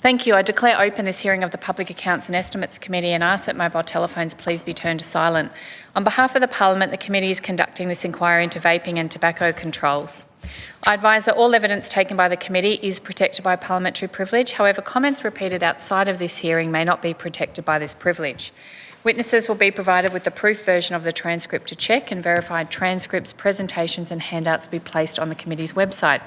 Thank you. I declare open this hearing of the Public Accounts and Estimates Committee and ask that mobile telephones please be turned to silent. On behalf of the Parliament, the committee is conducting this inquiry into vaping and tobacco controls. I advise that all evidence taken by the committee is protected by parliamentary privilege. However, comments repeated outside of this hearing may not be protected by this privilege. Witnesses will be provided with the proof version of the transcript to check, and verified transcripts, presentations and handouts will be placed on the committee's website.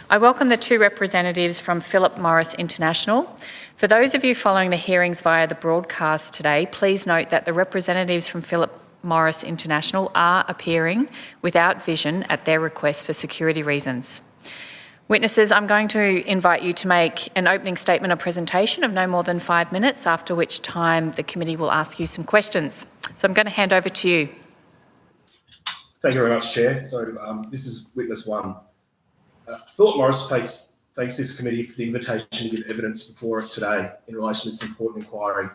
I welcome the two representatives from Philip Morris International. For those of you following the hearings via the broadcast today, please note that the representatives from Philip Morris International are appearing without vision at their request for security reasons. Witnesses, I'm going to invite you to make an opening statement or presentation of no more than 5 minutes, after which time the committee will ask you some questions. So I'm going to hand over to you. Thank you very much, Chair. So this is witness one. Philip Morris thanks this committee for the invitation to give evidence before it today in relation to this important inquiry.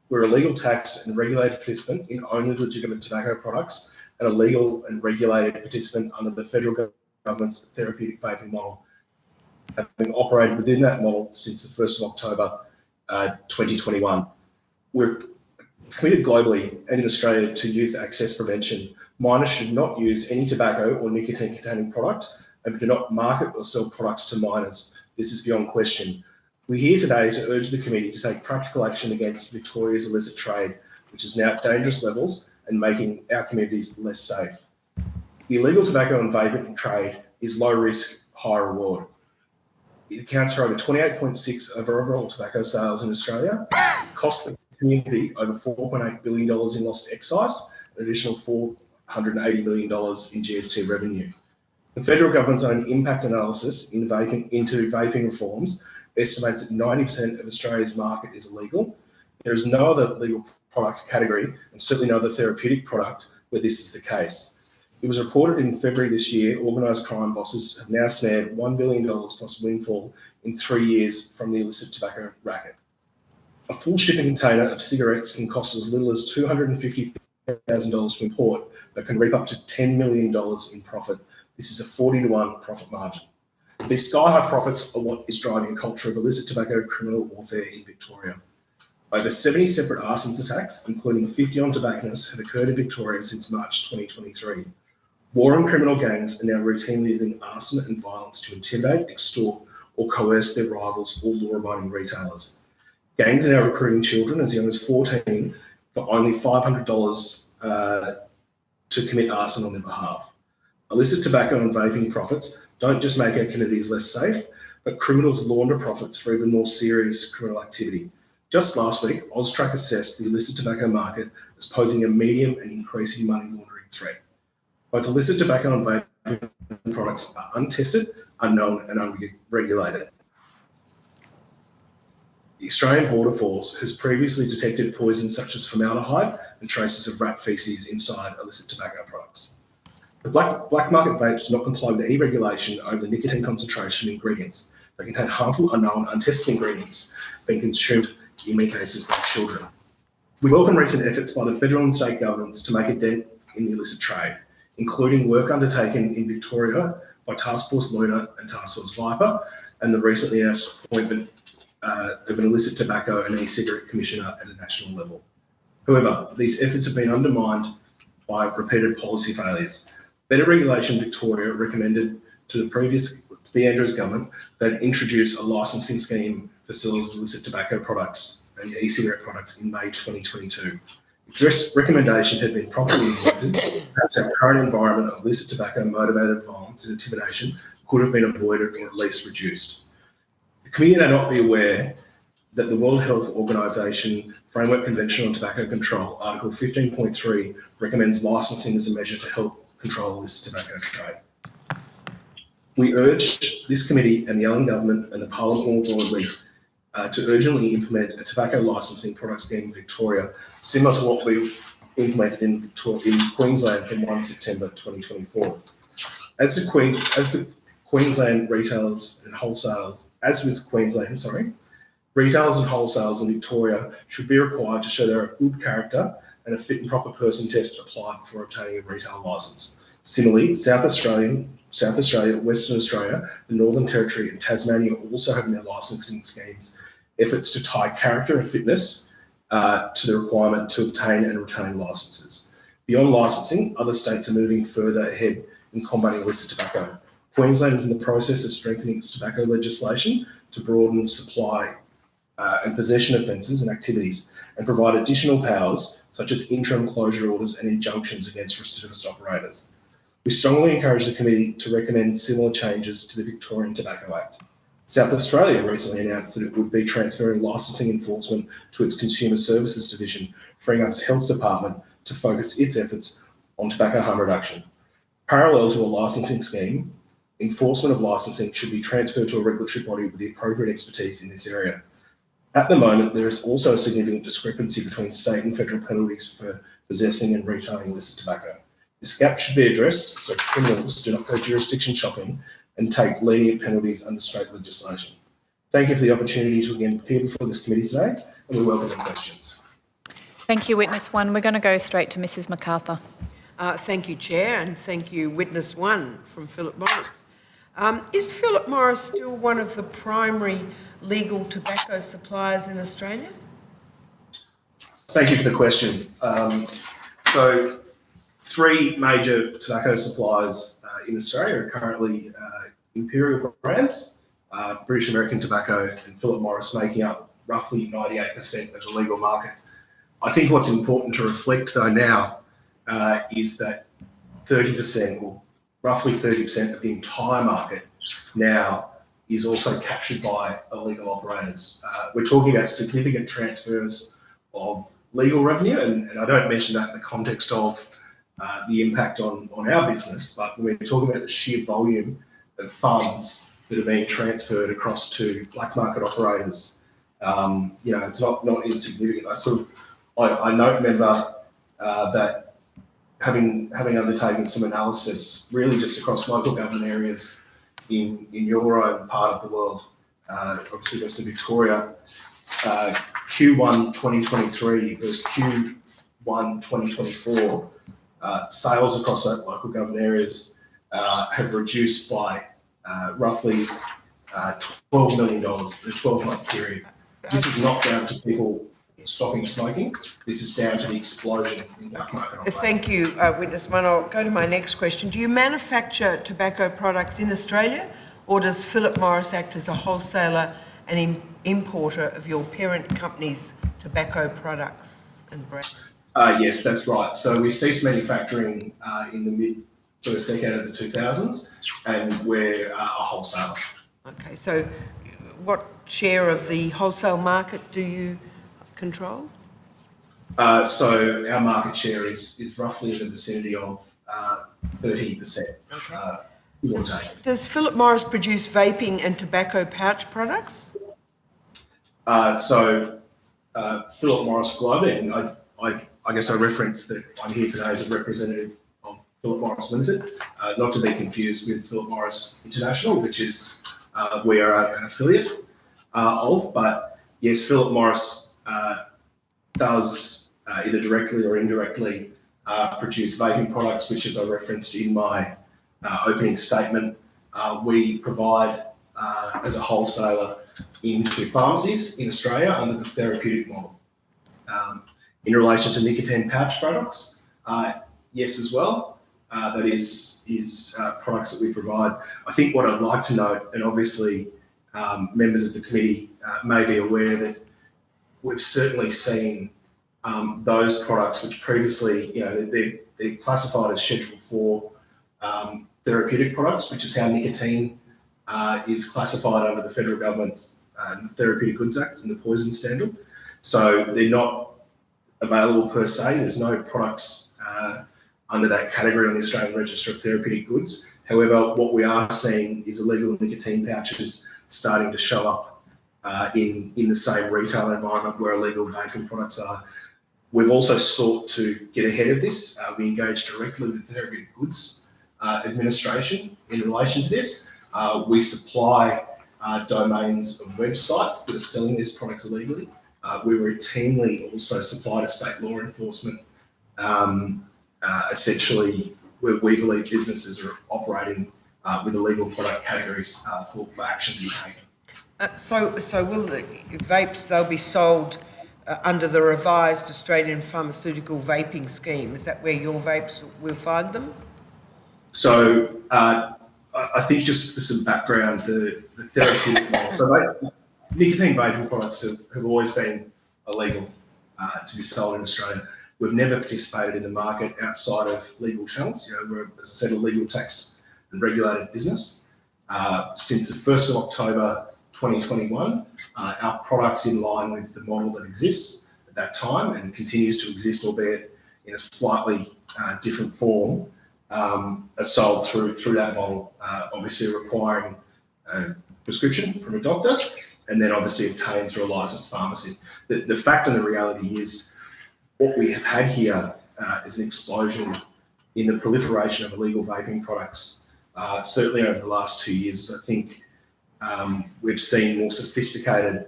We're a legal, taxed and regulated participant in only legitimate tobacco products and a legal and regulated participant under the federal government's therapeutic vaping model, having operated within that model since the 1st of October 2021. We're committed globally and in Australia to youth access prevention. Minors should not use any tobacco or nicotine-containing product and do not market or sell products to minors. This is beyond question. We're here today to urge the committee to take practical action against Victoria's illicit trade, which is now at dangerous levels and making our communities less safe. The illegal tobacco and vaping trade is low risk, high reward. It accounts for over 28.6% of overall tobacco sales in Australia, costs the community over $4.8 billion in lost excise, an additional $480 million in GST revenue. The federal government's own impact analysis into vaping reforms estimates that 90% of Australia's market is illegal. There is no other legal product category, and certainly no other therapeutic product where this is the case. It was reported in February this year, organised crime bosses have now snared $1 billion plus windfall in 3 years from the illicit tobacco racket. A full shipping container of cigarettes can cost as little as $250,000 to import, but can reap up to $10 million in profit. This is a 40-to-1 profit margin. These sky-high profits are what is driving a culture of illicit tobacco criminal warfare in Victoria. Over 70 separate arsons attacks, including 50 on tobacconists, have occurred in Victoria since March 2023. War and criminal gangs are now routinely using arson and violence to intimidate, extort or coerce their rivals or law-abiding retailers. Gangs are now recruiting children as young as 14 for only $500 to commit arson on their behalf. Illicit tobacco and vaping profits don't just make our communities less safe, but criminals launder profits for even more serious criminal activity. Just last week, AUSTRAC assessed the illicit tobacco market as posing a medium and increasing money laundering threat. Both illicit tobacco and vaping products are untested, unknown and unregulated. The Australian Border Force has previously detected poisons such as formaldehyde and traces of rat faeces inside illicit tobacco products. The black market vapes do not comply with any regulation over the nicotine concentration ingredients. They contain harmful, unknown, untested ingredients being consumed in many cases by children. We welcome recent efforts by the federal and state governments to make a dent in the illicit trade, including work undertaken in Victoria by Task Force Luna and Task Force Viper, and the recently announced appointment of an illicit tobacco and e-cigarette commissioner at a national level. However, these efforts have been undermined by repeated policy failures. Better Regulation Victoria recommended to the Andrews government that introduce a licensing scheme for sales of illicit tobacco products and e-cigarette products in May 2022. If this recommendation had been properly implemented, perhaps our current environment of illicit tobacco motivated violence and intimidation could have been avoided or at least reduced. The committee may not be aware that the World Health Organization Framework Convention on Tobacco Control, Article 15.3, recommends licensing as a measure to help control illicit tobacco trade. We urge this committee and the Allen government and the Parliament more broadly to urgently implement a tobacco licensing product scheme in Victoria, similar to what we implemented in Queensland from 1 September 2024. As the Queensland retailers and wholesalers, retailers and wholesalers in Victoria should be required to show they're a good character and a fit and proper person test applied before obtaining a retail licence. Similarly, South Australia, Western Australia, the Northern Territory and Tasmania also have their licensing schemes efforts to tie character and fitness to the requirement to obtain and retain licences. Beyond licensing, other states are moving further ahead in combating illicit tobacco. Queensland is in the process of strengthening its tobacco legislation to broaden supply and possession offences and activities and provide additional powers such as interim closure orders and injunctions against recidivist operators. We strongly encourage the committee to recommend similar changes to the Victorian Tobacco Act. South Australia recently announced that it would be transferring licensing enforcement to its Consumer Services Division, freeing up its Health Department to focus its efforts on tobacco harm reduction. Parallel to a licensing scheme, enforcement of licensing should be transferred to a regulatory body with the appropriate expertise in this area. At the moment, there is also a significant discrepancy between state and federal penalties for possessing and retailing illicit tobacco. This gap should be addressed so criminals do not go jurisdiction shopping and take lenient penalties under state legislation. Thank you for the opportunity to again appear before this committee today, and we welcome your questions. Thank you, Witness 1. We're going to go straight to Mrs MacArthur. Thank you, Chair, and thank you, Witness 1 from Philip Morris. Is Philip Morris still one of the primary legal tobacco suppliers in Australia? Thank you for the question. So, three major tobacco suppliers in Australia are currently Imperial Brands, British American Tobacco and Philip Morris, making up roughly 98% of the legal market. I think what's important to reflect though now is that 30% or roughly 30% of the entire market now is also captured by illegal operators. We're talking about significant transfers of legal revenue, and I don't mention that in the context of the impact on our business, but when we're talking about the sheer volume of funds that are being transferred across to black market operators, it's not insignificant. I note, member, that having undertaken some analysis really just across local government areas in your own part of the world, obviously Western Victoria, Q1 2023 versus Q1 2024, sales across those local government areas have reduced by roughly $12 million in a 12-month period. This is not down to people stopping smoking. This is down to the explosion in black market. Thank you, Witness 1. I'll go to my next question. Do you manufacture tobacco products in Australia, or does Philip Morris act as a wholesaler and importer of your parent company's tobacco products and brands? Yes, that's right. So we ceased manufacturing in the mid-first decade of the 2000s, and we're a wholesaler. Okay, so what share of the wholesale market do you control? So our market share is roughly in the vicinity of 30%. Okay. Does Philip Morris produce vaping and tobacco pouch products? So Philip Morris globally, and I guess I reference that I'm here today as a representative of Philip Morris Limited, not to be confused with Philip Morris International, which is we are an affiliate of. But yes, Philip Morris does either directly or indirectly produce vaping products, which, as I referenced in my opening statement, we provide as a wholesaler into pharmacies in Australia under the therapeutic model. In relation to nicotine pouch products, yes, as well. That is products that we provide. I think what I'd like to note, and obviously members of the committee may be aware that we've certainly seen those products which previously, they're classified as Schedule 4 therapeutic products, which is how nicotine is classified under the federal government's the Therapeutic Goods Act and the Poison Standard. So they're not available per se. There's no products under that category on the Australian Register of Therapeutic Goods. However, what we are seeing is illegal nicotine pouches starting to show up in the same retail environment where illegal vaping products are. We've also sought to get ahead of this. We engaged directly with the Therapeutic Goods Administration in relation to this. We supply domains of websites that are selling these products illegally. We routinely also supply to state law enforcement, essentially where we believe businesses are operating with illegal product categories for action to be taken. So will the vapes, they'll be sold under the revised Australian Pharmaceutical Vaping Scheme? Is that where your vapes will find them? So I think just for some background, the therapeutic model. So nicotine vaping products have always been illegal to be sold in Australia. We've never participated in the market outside of legal channels. We're, as I said, a legal, taxed and regulated business. Since the 1st of October 2021, our product's in line with the model that exists at that time and continues to exist, albeit in a slightly different form, are sold through that model, obviously requiring a prescription from a doctor and then obviously obtained through a licensed pharmacy. The fact and the reality is what we have had here is an explosion in the proliferation of illegal vaping products. Certainly over the last 2 years, I think we've seen more sophisticated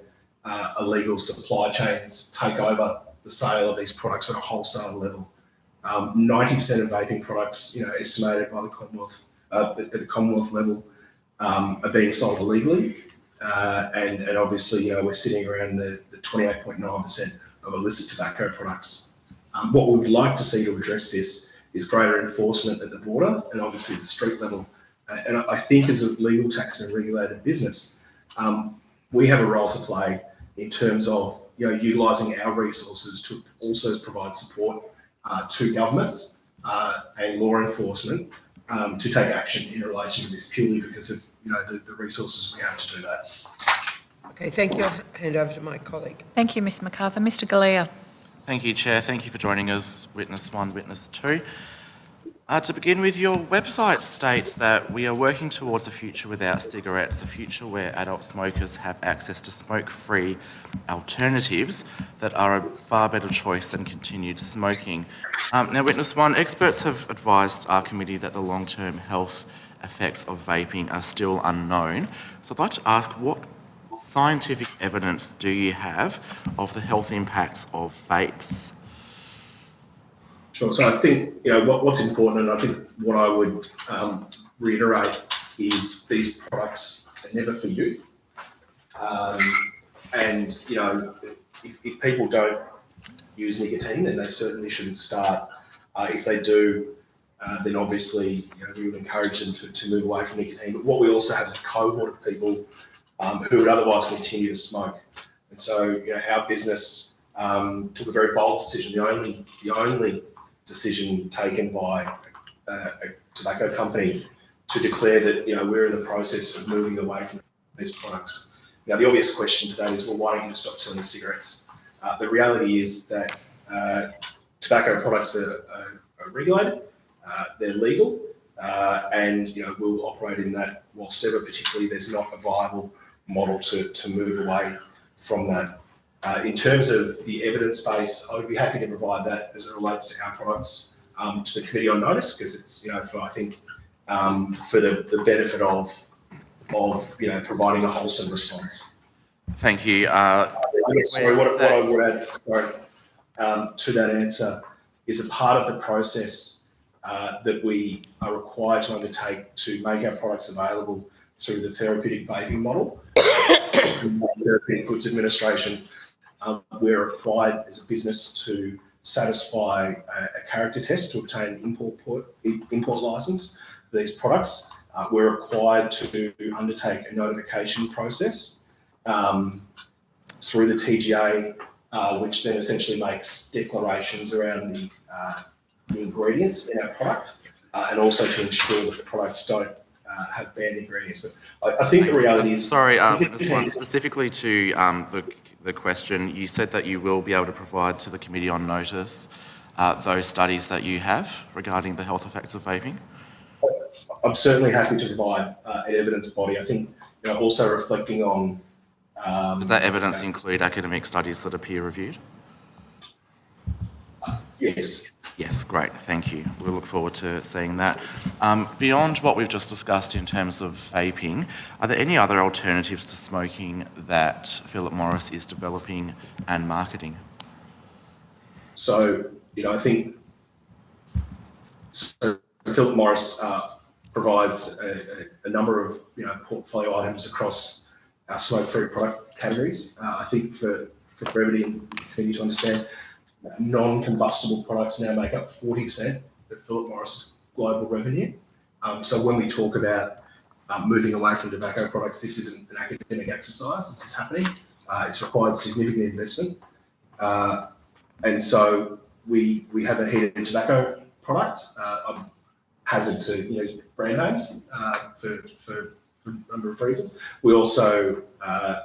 illegal supply chains take over the sale of these products at a wholesale level. 90% of vaping products, estimated by the Commonwealth at the Commonwealth level, are being sold illegally, and obviously, we're sitting around the 28.9% of illicit tobacco products. What we would like to see to address this is greater enforcement at the border and obviously the street level. And I think as a legal, taxed and regulated business, we have a role to play in terms of utilising our resources to also provide support to governments and law enforcement to take action in relation to this purely because of the resources we have to do that. Okay, thank you. I'll hand over to my colleague. Thank you, Mr MacArthur. Mr Galea. Thank you, Chair. Thank you for joining us, Witness 1, Witness 2. To begin with, your website states that we are working towards a future without cigarettes, a future where adult smokers have access to smoke-free alternatives that are a far better choice than continued smoking. Now, Witness 1, experts have advised our committee that the long-term health effects of vaping are still unknown. So I'd like to ask, what scientific evidence do you have of the health impacts of vapes? Sure. So I think what's important, and I think what I would reiterate is these products are never for youth. And if people don't use nicotine, then they certainly shouldn't start. If they do, then obviously we would encourage them to move away from nicotine. But what we also have is a cohort of people who would otherwise continue to smoke. And so our business took a very bold decision. The only decision taken by a tobacco company to declare that we're in the process of moving away from these products. Now, the obvious question to that is, well, why don't you stop selling cigarettes? The reality is that tobacco products are regulated, they're legal, and we'll operate in that whilst ever, particularly there's not a viable model to move away from that. In terms of the evidence base, I would be happy to provide that as it relates to our products to the committee on notice, because it's for the benefit of providing a wholesome response. Thank you. I guess what I would add to that answer is a part of the process that we are required to undertake to make our products available through the therapeutic vaping model, Therapeutic Goods Administration. We're required as a business to satisfy a character test to obtain an import license for these products. We're required to undertake a notification process through the TGA, which then essentially makes declarations around the ingredients in our product, and also to ensure that the products don't have banned ingredients. But I think the reality is... Sorry, specifically to the question, you said that you will be able to provide to the committee on notice those studies that you have regarding the health effects of vaping? I'm certainly happy to provide an evidence body. I think also reflecting on... Does that evidence include academic studies that are peer reviewed? Yes. Yes, great, thank you. We'll look forward to seeing that. Beyond what we've just discussed in terms of vaping, are there any other alternatives to smoking that Philip Morris is developing and marketing? So, I think Philip Morris provides a number of portfolio items across our smoke-free product categories. I think for brevity and the community to understand, non-combustible products now make up 40% of Philip Morris's global revenue. So when we talk about moving away from tobacco products, this isn't an academic exercise. This is happening. It's required significant investment. And so we have a heated tobacco product. I'm hazard to use brand names for a number of reasons. We also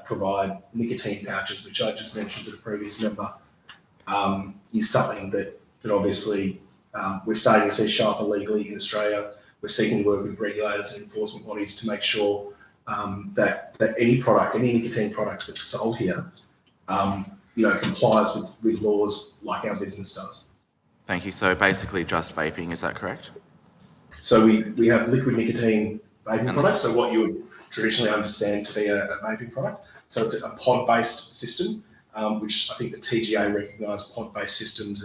provide nicotine pouches, which I just mentioned to the previous member, is something that obviously we're starting to see show up illegally in Australia. We're seeking to work with regulators and enforcement bodies to make sure that any product, any nicotine product that's sold here, complies with laws like our business does. Thank you. So basically just vaping, is that correct? So we have liquid nicotine vaping products, so what you would traditionally understand to be a vaping product. So it's a pod-based system, which I think the TGA recognise pod-based systems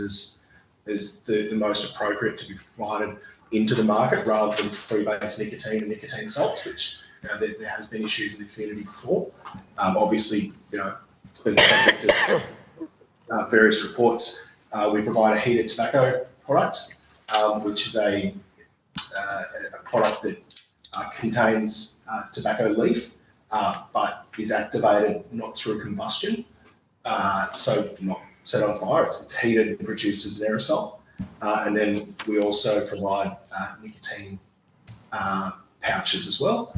as the most appropriate to be provided into the market rather than free-based nicotine and nicotine salts, which there has been issues in the community before. Obviously, it's been the subject of various reports. We provide a heated tobacco product, which is a product that contains tobacco leaf, but is activated not through combustion, so not set on fire. It's heated and produces an aerosol. And then we also provide nicotine pouches as well,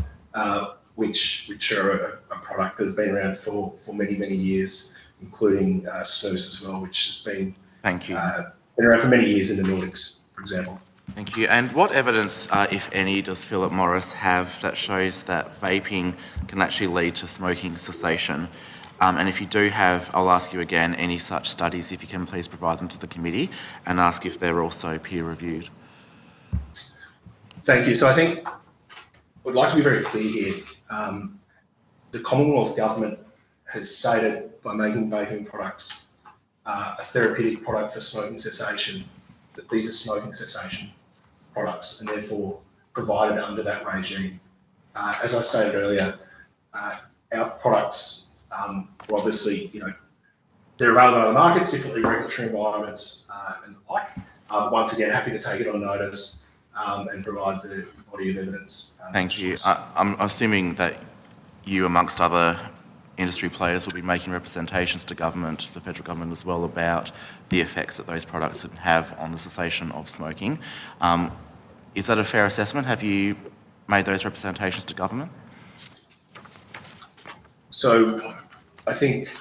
which are a product that has been around for many, many years, including snus as well, which has been been around for many years in the Nordics, for example. Thank you. And what evidence, if any, does Philip Morris have that shows that vaping can actually lead to smoking cessation? And if you do have, I'll ask you again, any such studies, if you can please provide them to the committee and ask if they're also peer-reviewed. Thank you. So I think I would like to be very clear here. The Commonwealth Government has stated by making vaping products a therapeutic product for smoking cessation, that these are smoking cessation products and therefore provided under that regime. As I stated earlier, our products are obviously, they're available in other markets, differently regulatory environments and the like. Once again, happy to take it on notice and provide the body of evidence. Thank you. I'm assuming that you, amongst other industry players, will be making representations to government, the federal government as well, about the effects that those products would have on the cessation of smoking. Is that a fair assessment? Have you made those representations to government? So I think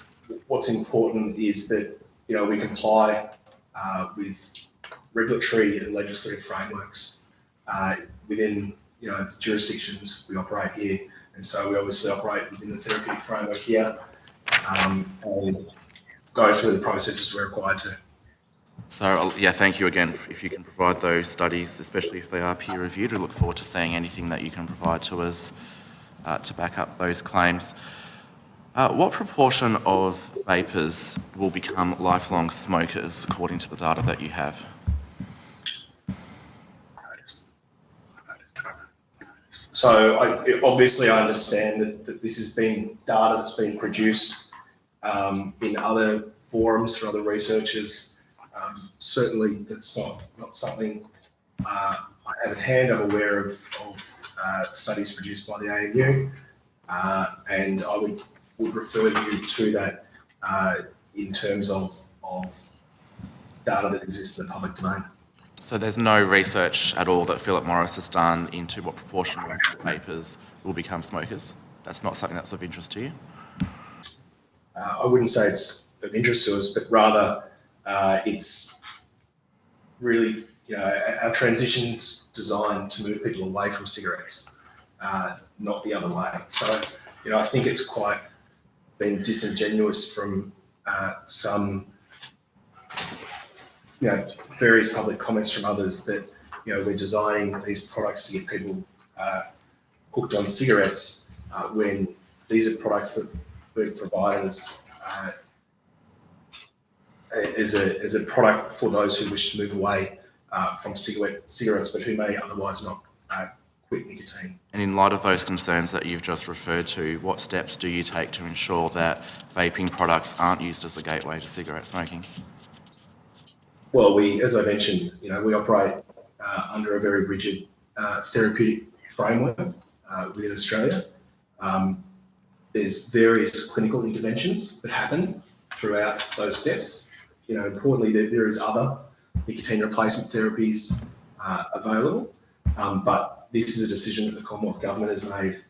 what's important is that, we comply with regulatory and legislative frameworks within, the jurisdictions we operate here. And so we obviously operate within the therapeutic framework here and go through the processes we're required to. So, thank you again. If you can provide those studies, especially if they are peer-reviewed, we look forward to seeing anything that you can provide to us to back up those claims. What proportion of vapers will become lifelong smokers, according to the data that you have? So obviously I understand that this has been data that's been produced in other forums for other researchers. Certainly that's not something I have at hand. I'm aware of studies produced by the ANU, and I would refer you to that in terms of data that exists in the public domain. So there's no research at all that Philip Morris has done into what proportion of vapers will become smokers? That's not something that's of interest to you? I wouldn't say it's of interest to us, but rather it's really, our transition's designed to move people away from cigarettes, not the other way. So, I think it's quite been disingenuous from some various public comments from others that, we're designing these products to get people hooked on cigarettes when these are products that we've provided as a product for those who wish to move away from cigarettes, but who may otherwise not quit nicotine. And in light of those concerns that you've just referred to, what steps do you take to ensure that vaping products aren't used as a gateway to cigarette smoking? Well, as I mentioned, we operate under a very rigid therapeutic framework within Australia. There's various clinical interventions that happen throughout those steps. Importantly, there is other nicotine replacement therapies available, but this is a decision that the Commonwealth Government has made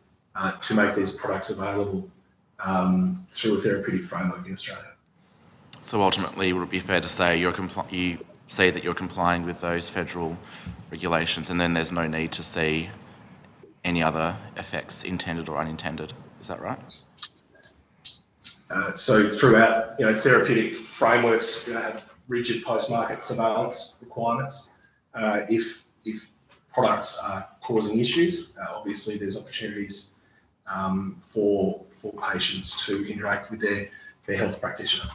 to make these products available through a therapeutic framework in Australia. So ultimately, would it be fair to say you say that you're complying with those federal regulations, and then there's no need to see any other effects, intended or unintended? Is that right? So throughout, therapeutic frameworks have rigid post-market surveillance requirements. If products are causing issues, obviously there's opportunities for patients to interact with their health practitioner.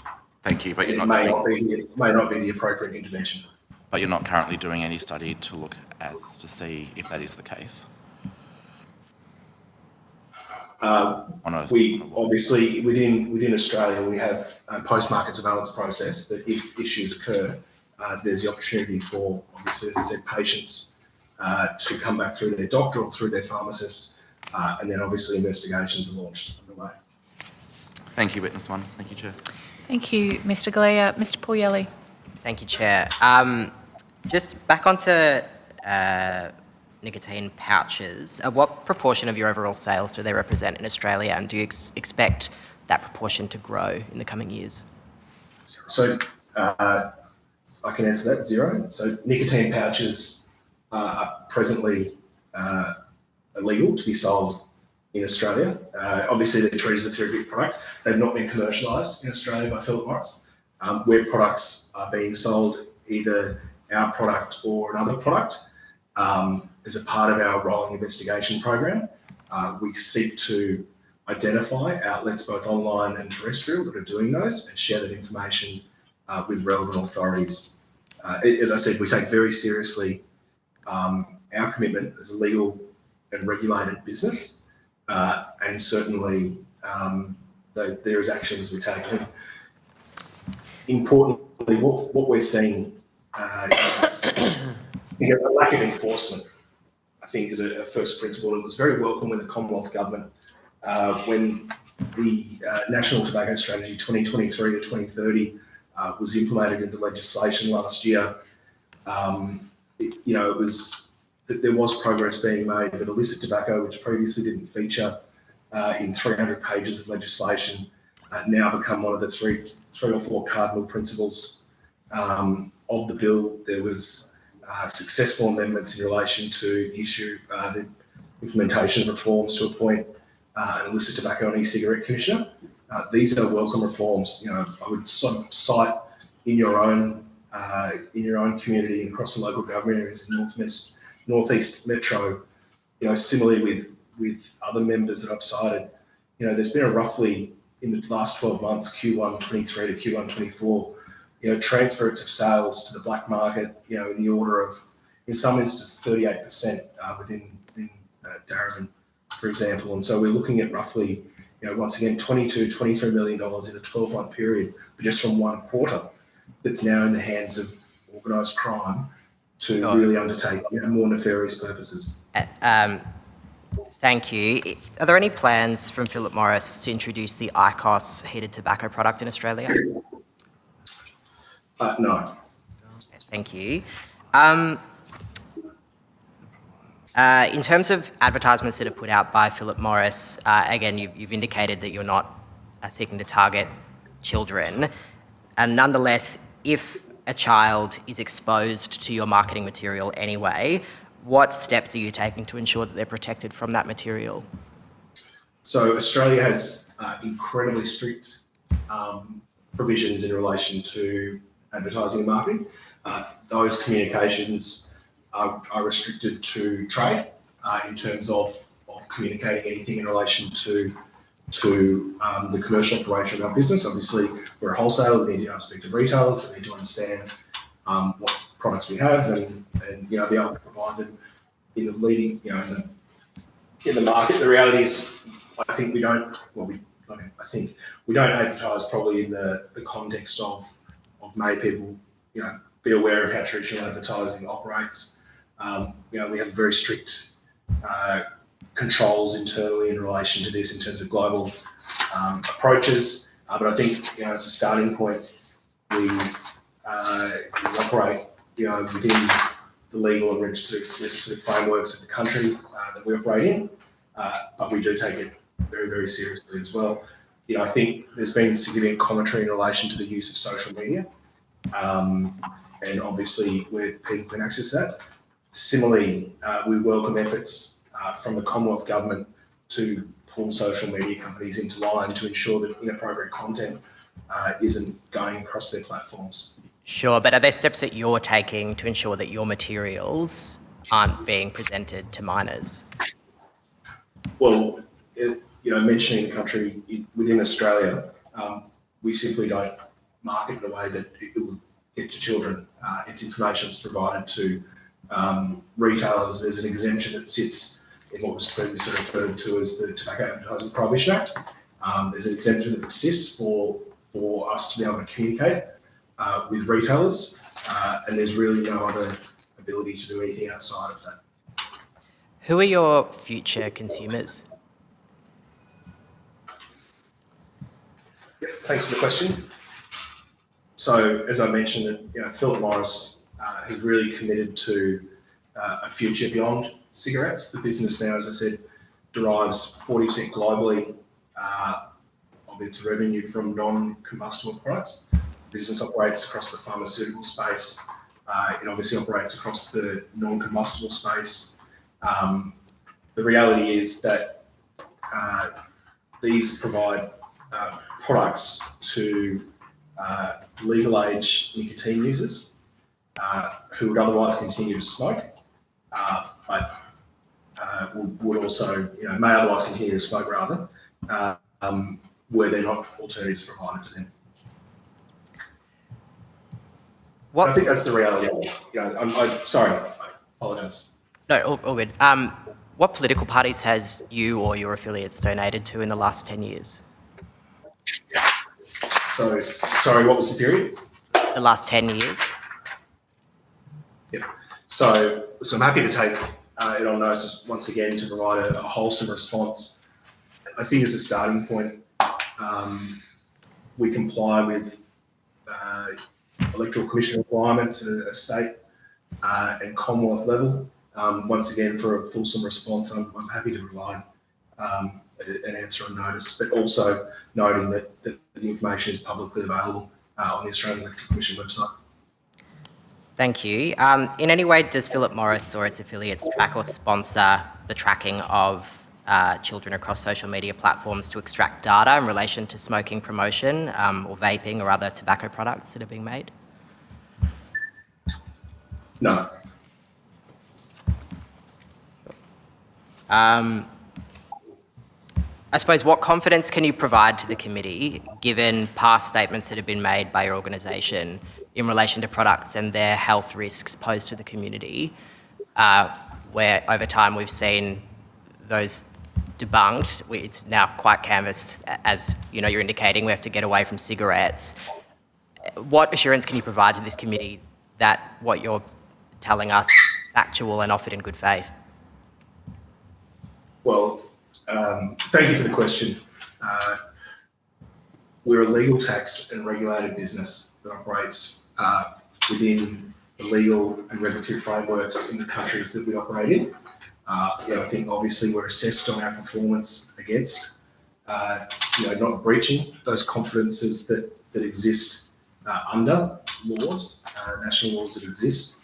Thank you, but it may not be the appropriate intervention. But you're not currently doing any study to look to see if that is the case. We obviously within Australia we have a post-market surveillance process that if issues occur, there's the opportunity for, obviously, as I said, patients to come back through their doctor or through their pharmacist, and then obviously investigations are launched underway. Thank you, Witness 1. Thank you, Chair. Thank you, Mr. Galea. Mr. Puglielli. Thank you, Chair. Just back onto nicotine pouches. What proportion of your overall sales do they represent in Australia, and do you expect that proportion to grow in the coming years? So I can answer that, 0. So nicotine pouches are presently illegal to be sold in Australia. Obviously, they're treated as a therapeutic product. They've not been commercialised in Australia by Philip Morris. Where products are being sold, either our product or another product, as a part of our rolling investigation program, we seek to identify outlets both online and terrestrial that are doing those and share that information with relevant authorities. As I said, we take very seriously our commitment as a legal and regulated business, and certainly there is actions we take. Importantly, what we're seeing is a lack of enforcement, I think, is a first principle. It was very welcome when the Commonwealth Government, when the National Tobacco Strategy 2023 to 2030 was implemented into legislation last year. It was that there was progress being made that illicit tobacco, which previously didn't feature in 300 pages of legislation, now become one of the three or four cardinal principles of the bill. There was successful amendments in relation to the issue, the implementation of reforms to appoint an illicit tobacco and e-cigarette commissioner. These are welcome reforms. I would sort of cite in your own community and across the local government areas in Northeast Metro. Similarly with other members that I've cited, there's been a roughly, in the last 12 months, Q1 23 to Q1 24, transfers of sales to the black market, in the order of, in some instances, 38% within Darabin, for example. And so we're looking at roughly, once again, $23 million in a 12-month period, but just from one quarter, that's now in the hands of organised crime to really undertake more nefarious purposes. Thank you. Are there any plans from Philip Morris to introduce the IQOS heated tobacco product in Australia? No. Thank you. In terms of advertisements that are put out by Philip Morris, again, you've indicated that you're not seeking to target children. And nonetheless, if a child is exposed to your marketing material anyway, what steps are you taking to ensure that they're protected from that material? So Australia has incredibly strict provisions in relation to advertising and marketing. Those communications are restricted to trade in terms of communicating anything in relation to the commercial operation of our business. Obviously, we're a wholesaler. We need to speak to retailers. We need to understand what products we have and be able to provide them in the leading, in in the market. The reality is, I think we don't. Well, we don't advertise probably in the context of made people, be aware of how traditional advertising operates. We have very strict controls internally in relation to this in terms of global approaches. But I think, as a starting point, we operate, within the legal and legislative frameworks of the country that we operate in. But we do take it very, very seriously as well. I think there's been significant commentary in relation to the use of social media, and obviously where people can access that. Similarly, we welcome efforts from the Commonwealth Government to pull social media companies into line to ensure that inappropriate content isn't going across their platforms. Sure, but are there steps that you're taking to ensure that your materials aren't being presented to minors? Well, mentioning the country within Australia, we simply don't market in a way that it will get to children. It's information that's provided to retailers. There's an exemption that sits in what was previously referred to as the Tobacco Advertising Prohibition Act. There's an exemption that exists for us to be able to communicate with retailers, and there's really no other ability to do anything outside of that. Who are your future consumers? Thanks for the question. So, as I mentioned, that Philip Morris has really committed to a future beyond cigarettes. The business now, as I said, derives 40% globally of its revenue from non-combustible products. The business operates across the pharmaceutical space. It obviously operates across the non-combustible space. The reality is that these provide products to legal age nicotine users who would otherwise continue to smoke, but would also, may otherwise continue to smoke rather, were there not alternatives provided to them. I think that's the reality. I'm sorry, I apologise. No, all good. What political parties has you or your affiliates donated to in the last 10 years? So, sorry, what was the period? The last 10 years? Yep. So I'm happy to take it on notice once again to provide a wholesome response. I think as a starting point, we comply with electoral commission requirements at a state and Commonwealth level. Once again, for a fulsome response, I'm happy to provide an answer on notice, but also noting that the information is publicly available on the Australian Electoral Commission website. Thank you. In any way, does Philip Morris or its affiliates track or sponsor the tracking of children across social media platforms to extract data in relation to smoking promotion or vaping or other tobacco products that are being made? No. I suppose, what confidence can you provide to the committee, given past statements that have been made by your organisation in relation to products and their health risks posed to the community, where over time we've seen those debunked? It's now quite canvassed, as you're indicating, we have to get away from cigarettes. What assurance can you provide to this committee that what you're telling us is factual and offered in good faith? Well, thank you for the question. We're a legal, tax and regulated business that operates within the legal and regulatory frameworks in the countries that we operate in. I think obviously we're assessed on our performance against, not breaching those confidences that exist under laws, national laws that exist.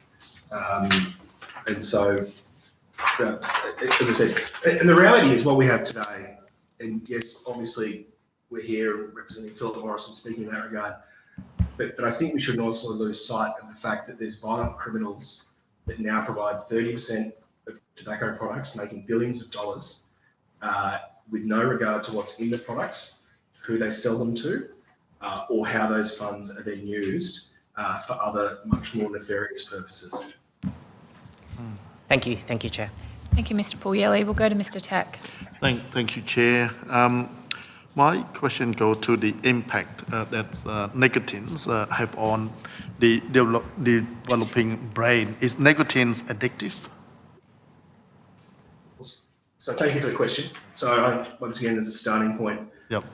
And so, as I said, and the reality is what we have today, and yes, obviously we're here representing Philip Morris and speaking in that regard, but I think we shouldn't also lose sight of the fact that there's violent criminals that now provide 30% of tobacco products, making billions of dollars, with no regard to what's in the products, who they sell them to, or how those funds are then used for other much more nefarious purposes. Thank you, Chair. Thank you, Mr Puglielli. We'll go to Mr Tack. Thank you, Chair. My question goes to the impact that nicotines have on the developing brain. Is nicotines addictive? So thank you for the question. So once again, as a starting point, Yep.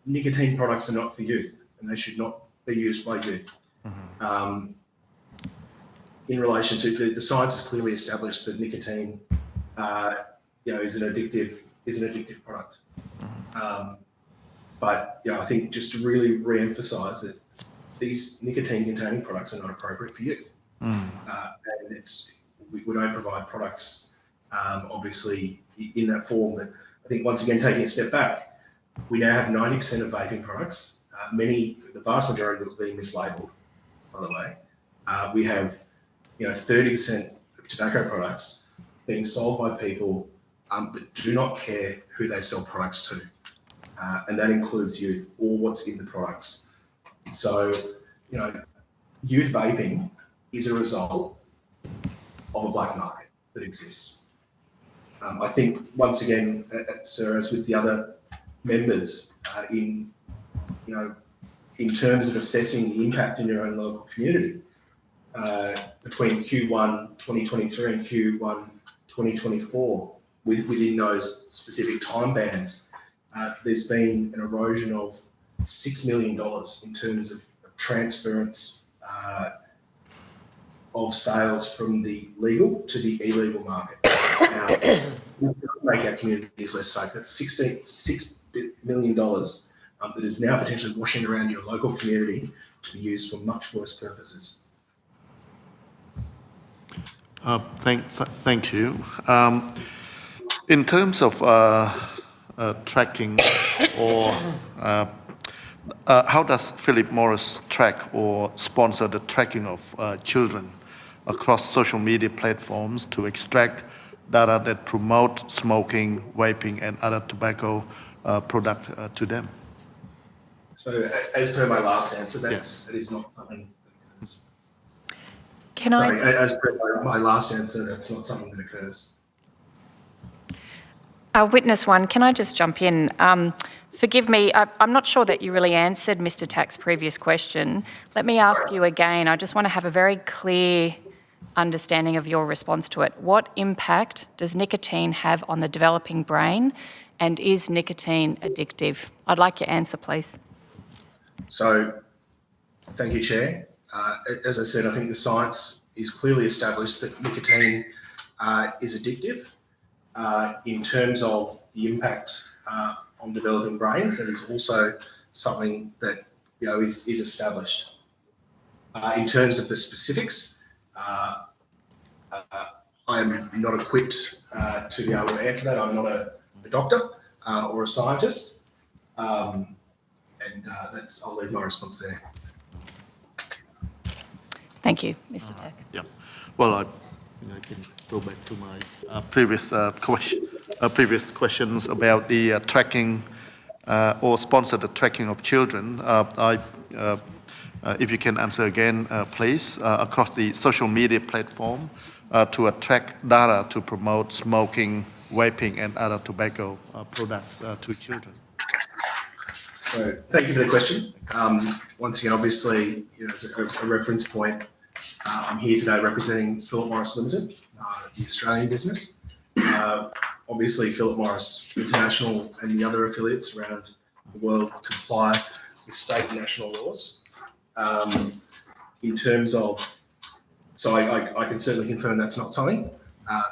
nicotine products are not for youth, and they should not be used by youth. In relation to the science has clearly established that nicotine, is an addictive product. But I think just to really re-emphasise that these nicotine-containing products are not appropriate for youth, and we don't provide products, obviously, in that form. But I think once again, taking a step back, we now have 90% of vaping products. The vast majority of them being mislabelled, by the way. We have 30% of tobacco products being sold by people that do not care who they sell products to. And that includes youth or what's in the products. So, youth vaping is a result of a black market that exists. I think, once again, sir, as with the other members, in terms of assessing the impact in your own local community, between Q1 2023 and Q1 2024, within those specific time bands, there's been an erosion of $6 million in terms of transference of sales from the legal to the illegal market. Now, we make our communities less safe. That's $6 million that is now potentially washing around your local community to be used for much worse purposes. Thank you. In terms of tracking, or how does Philip Morris track or sponsor the tracking of children across social media platforms to extract data that promote smoking, vaping, and other tobacco product to them? So, as per my last answer, that is not something that as per my last answer, that's not something that occurs. Witness one, can I just jump in? Forgive me, I'm not sure that you really answered Mr Tack's previous question. Let me ask you again. I just want to have a very clear understanding of your response to it. What impact does nicotine have on the developing brain, and is nicotine addictive? I'd like your answer, please. So, thank you, Chair. As I said, I think the science is clearly established that nicotine is addictive. In terms of the impact on developing brains, that is also something that is established. In terms of the specifics, I am not equipped to be able to answer that. I'm not a doctor or a scientist, and I'll leave my response there. Thank you, Mr Tack. Yeah. Well, I can go back to my previous questions about the tracking or sponsor the tracking of children. If you can answer again, please, across the social media platform to attract data to promote smoking, vaping, and other tobacco products to children. So, thank you for the question. Once again, obviously, as a reference point, I'm here today representing Philip Morris Limited, the Australian business. Obviously, Philip Morris International and the other affiliates around the world comply with state and national laws. In terms of, so I can certainly confirm that's not something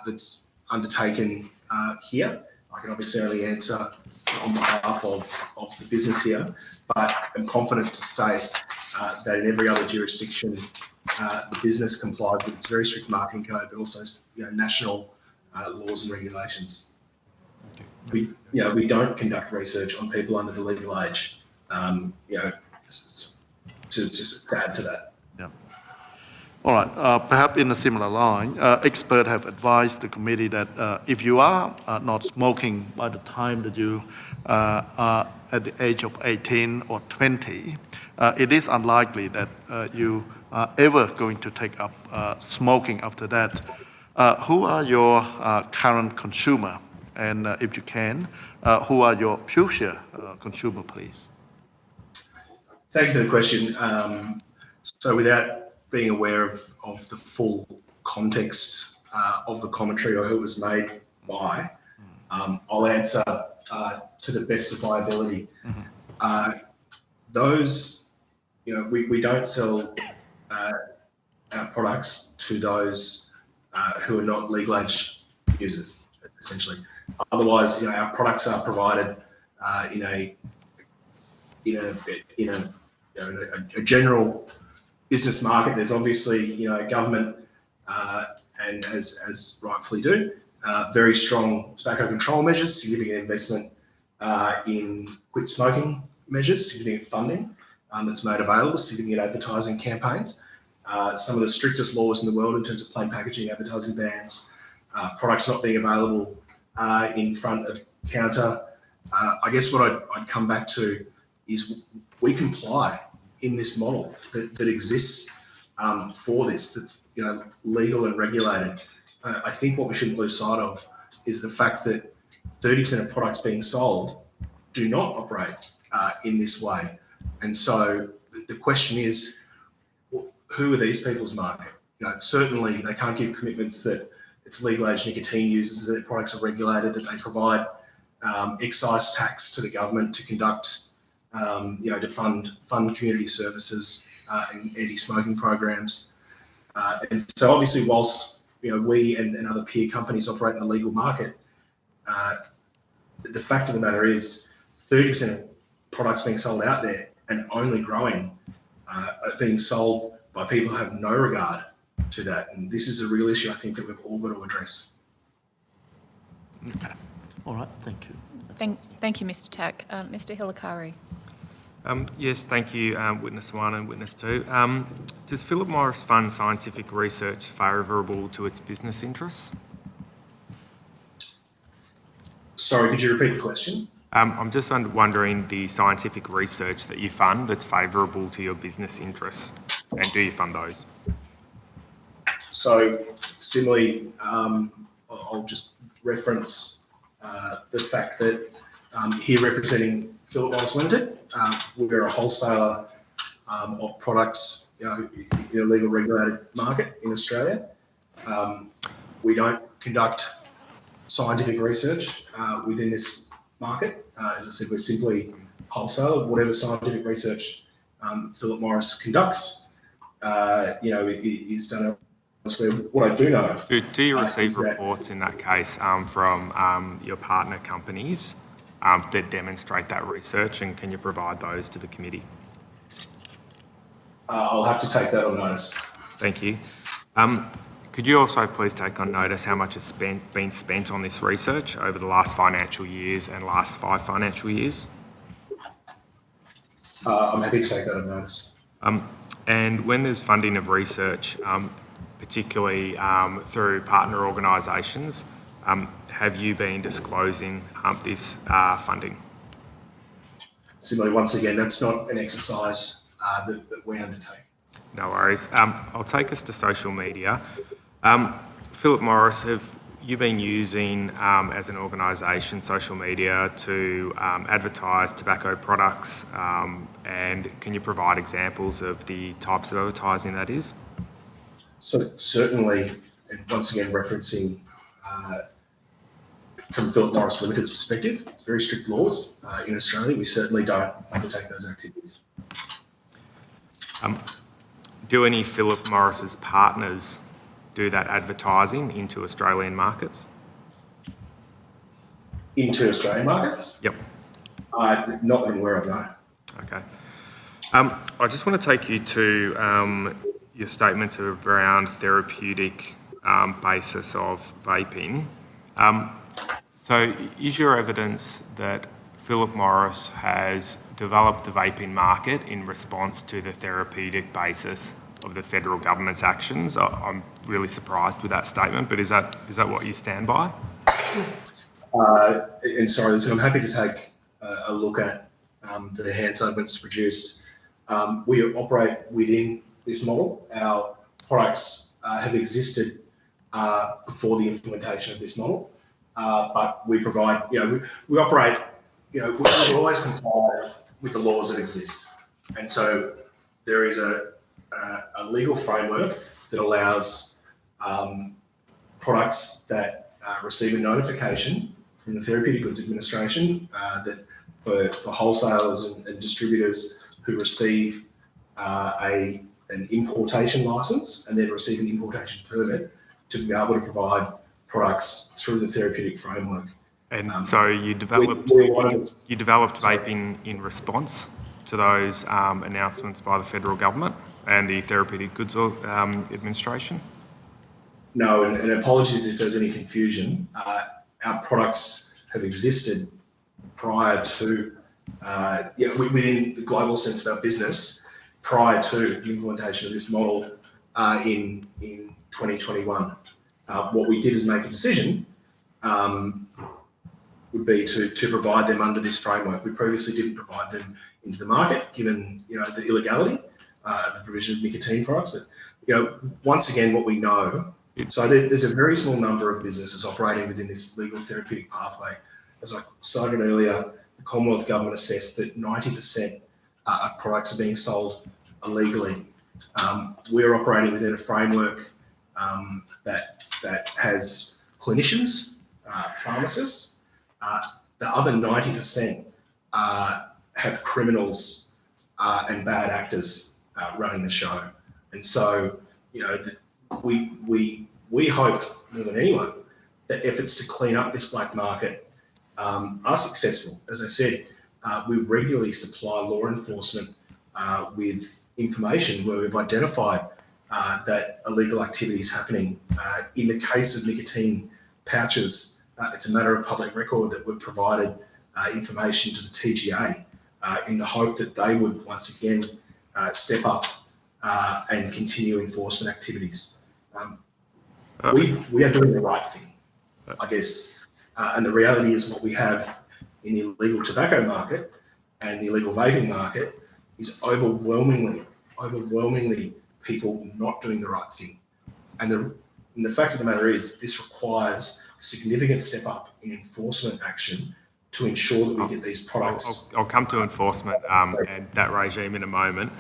that's undertaken here. I can obviously only answer on behalf of the business here, but I'm confident to state that in every other jurisdiction, the business complies with its very strict marketing code, but also national laws and regulations. We don't conduct research on people under the legal age. To add to that. Yeah. All right. Perhaps in a similar line, experts have advised the committee that if you are not smoking by the time that you are at the age of 18 or 20, it is unlikely that you are ever going to take up smoking after that. Who are your current consumer? And if you can, who are your future consumer, please? Thank you for the question. So without being aware of the full context of the commentary or who it was made by, I'll answer to the best of my ability. Those, we don't sell our products to those who are not legal age users, essentially. Otherwise, our products are provided in a general business market. There's obviously, government, and as rightfully do, very strong tobacco control measures, significant investment in quit smoking measures, significant funding that's made available, significant advertising campaigns. Some of the strictest laws in the world in terms of plain packaging, advertising bans, products not being available in front of counter. I guess what I'd come back to is we comply in this model that exists for this, that's legal and regulated. I think what we shouldn't lose sight of is the fact that 30% of products being sold do not operate in this way. And so the question is, who are these people's market? Certainly they can't give commitments that it's legal age nicotine users, that their products are regulated, that they provide excise tax to the government to conduct, to fund community services and anti-smoking programs. And so obviously whilst, we and other peer companies operate in the legal market, the fact of the matter is 30% of products being sold out there and only growing are being sold by people who have no regard to that. And this is a real issue, I think, that we've all got to address. Okay. All right. Thank you. Thank you, Mr. Tack. Mr. Hilakari. Yes, thank you, Witness 1 and Witness 2. Does Philip Morris fund scientific research favourable to its business interests? Sorry, could you repeat the question? I'm just wondering the scientific research that you fund that's favourable to your business interests, and do you fund those? So similarly, I'll just reference the fact that here representing Philip Morris Limited, we're a wholesaler of products in a legal regulated market in Australia. We don't conduct scientific research within this market. As I said, we're simply wholesaler. Whatever scientific research Philip Morris conducts, is done elsewhere. What I do know. Do you receive reports in that case from your partner companies that demonstrate that research, and can you provide those to the committee? I'll have to take that on notice. Thank you. Could you also please take on notice how much has been spent on this research over the last financial years and last 5 financial years? I'm happy to take that on notice. And when there's funding of research, particularly through partner organisations, have you been disclosing this funding? Similarly, once again, that's not an exercise that we undertake. No worries. I'll take us to social media. Philip Morris, have you been using, as an organisation, social media to advertise tobacco products, and can you provide examples of the types of advertising that is? So certainly, and once again referencing from Philip Morris Limited's perspective, it's very strict laws in Australia. We certainly don't undertake those activities. Do any Philip Morris's partners do that advertising into Australian markets? Into Australian markets? Yep. Not that I'm aware of, no. Okay. I just want to take you to your statements around therapeutic basis of vaping. So is your evidence that Philip Morris has developed the vaping market in response to the therapeutic basis of the federal government's actions? I'm really surprised with that statement, but is that what you stand by? And sorry, listen, I'm happy to take a look at the Hansard when it's produced. We operate within this model. Our products have existed before the implementation of this model. But we provide, we operate, we always comply with the laws that exist. And so there is a legal framework that allows products that receive a notification from the Therapeutic Goods Administration that for wholesalers and distributors who receive an importation license and then receive an importation permit to be able to provide products through the therapeutic framework. And so you developed vaping in response to those announcements by the federal government and the Therapeutic Goods Administration? No, and apologies if there's any confusion. Our products have existed prior to, within the global sense of our business, prior to the implementation of this model in 2021. What we did is make a decision would be to provide them under this framework. We previously didn't provide them into the market, given the illegality of the provision of nicotine products. But once again, what we know. So there's a very small number of businesses operating within this legal therapeutic pathway. As I cited earlier, the Commonwealth Government assessed that 90% of products are being sold illegally. We're operating within a framework that has clinicians, pharmacists. The other 90% have criminals and bad actors running the show. And so, we hope more than anyone that efforts to clean up this black market are successful. As I said, we regularly supply law enforcement with information where we've identified that illegal activity is happening. In the case of nicotine pouches, it's a matter of public record that we've provided information to the TGA in the hope that they would once again step up and continue enforcement activities. We are doing the right thing, I guess. And the reality is what we have in the illegal tobacco market and the illegal vaping market is overwhelmingly people not doing the right thing. And the fact of the matter is this requires significant step up in enforcement action to ensure that we get these products. I'll come to enforcement and that regime in a moment.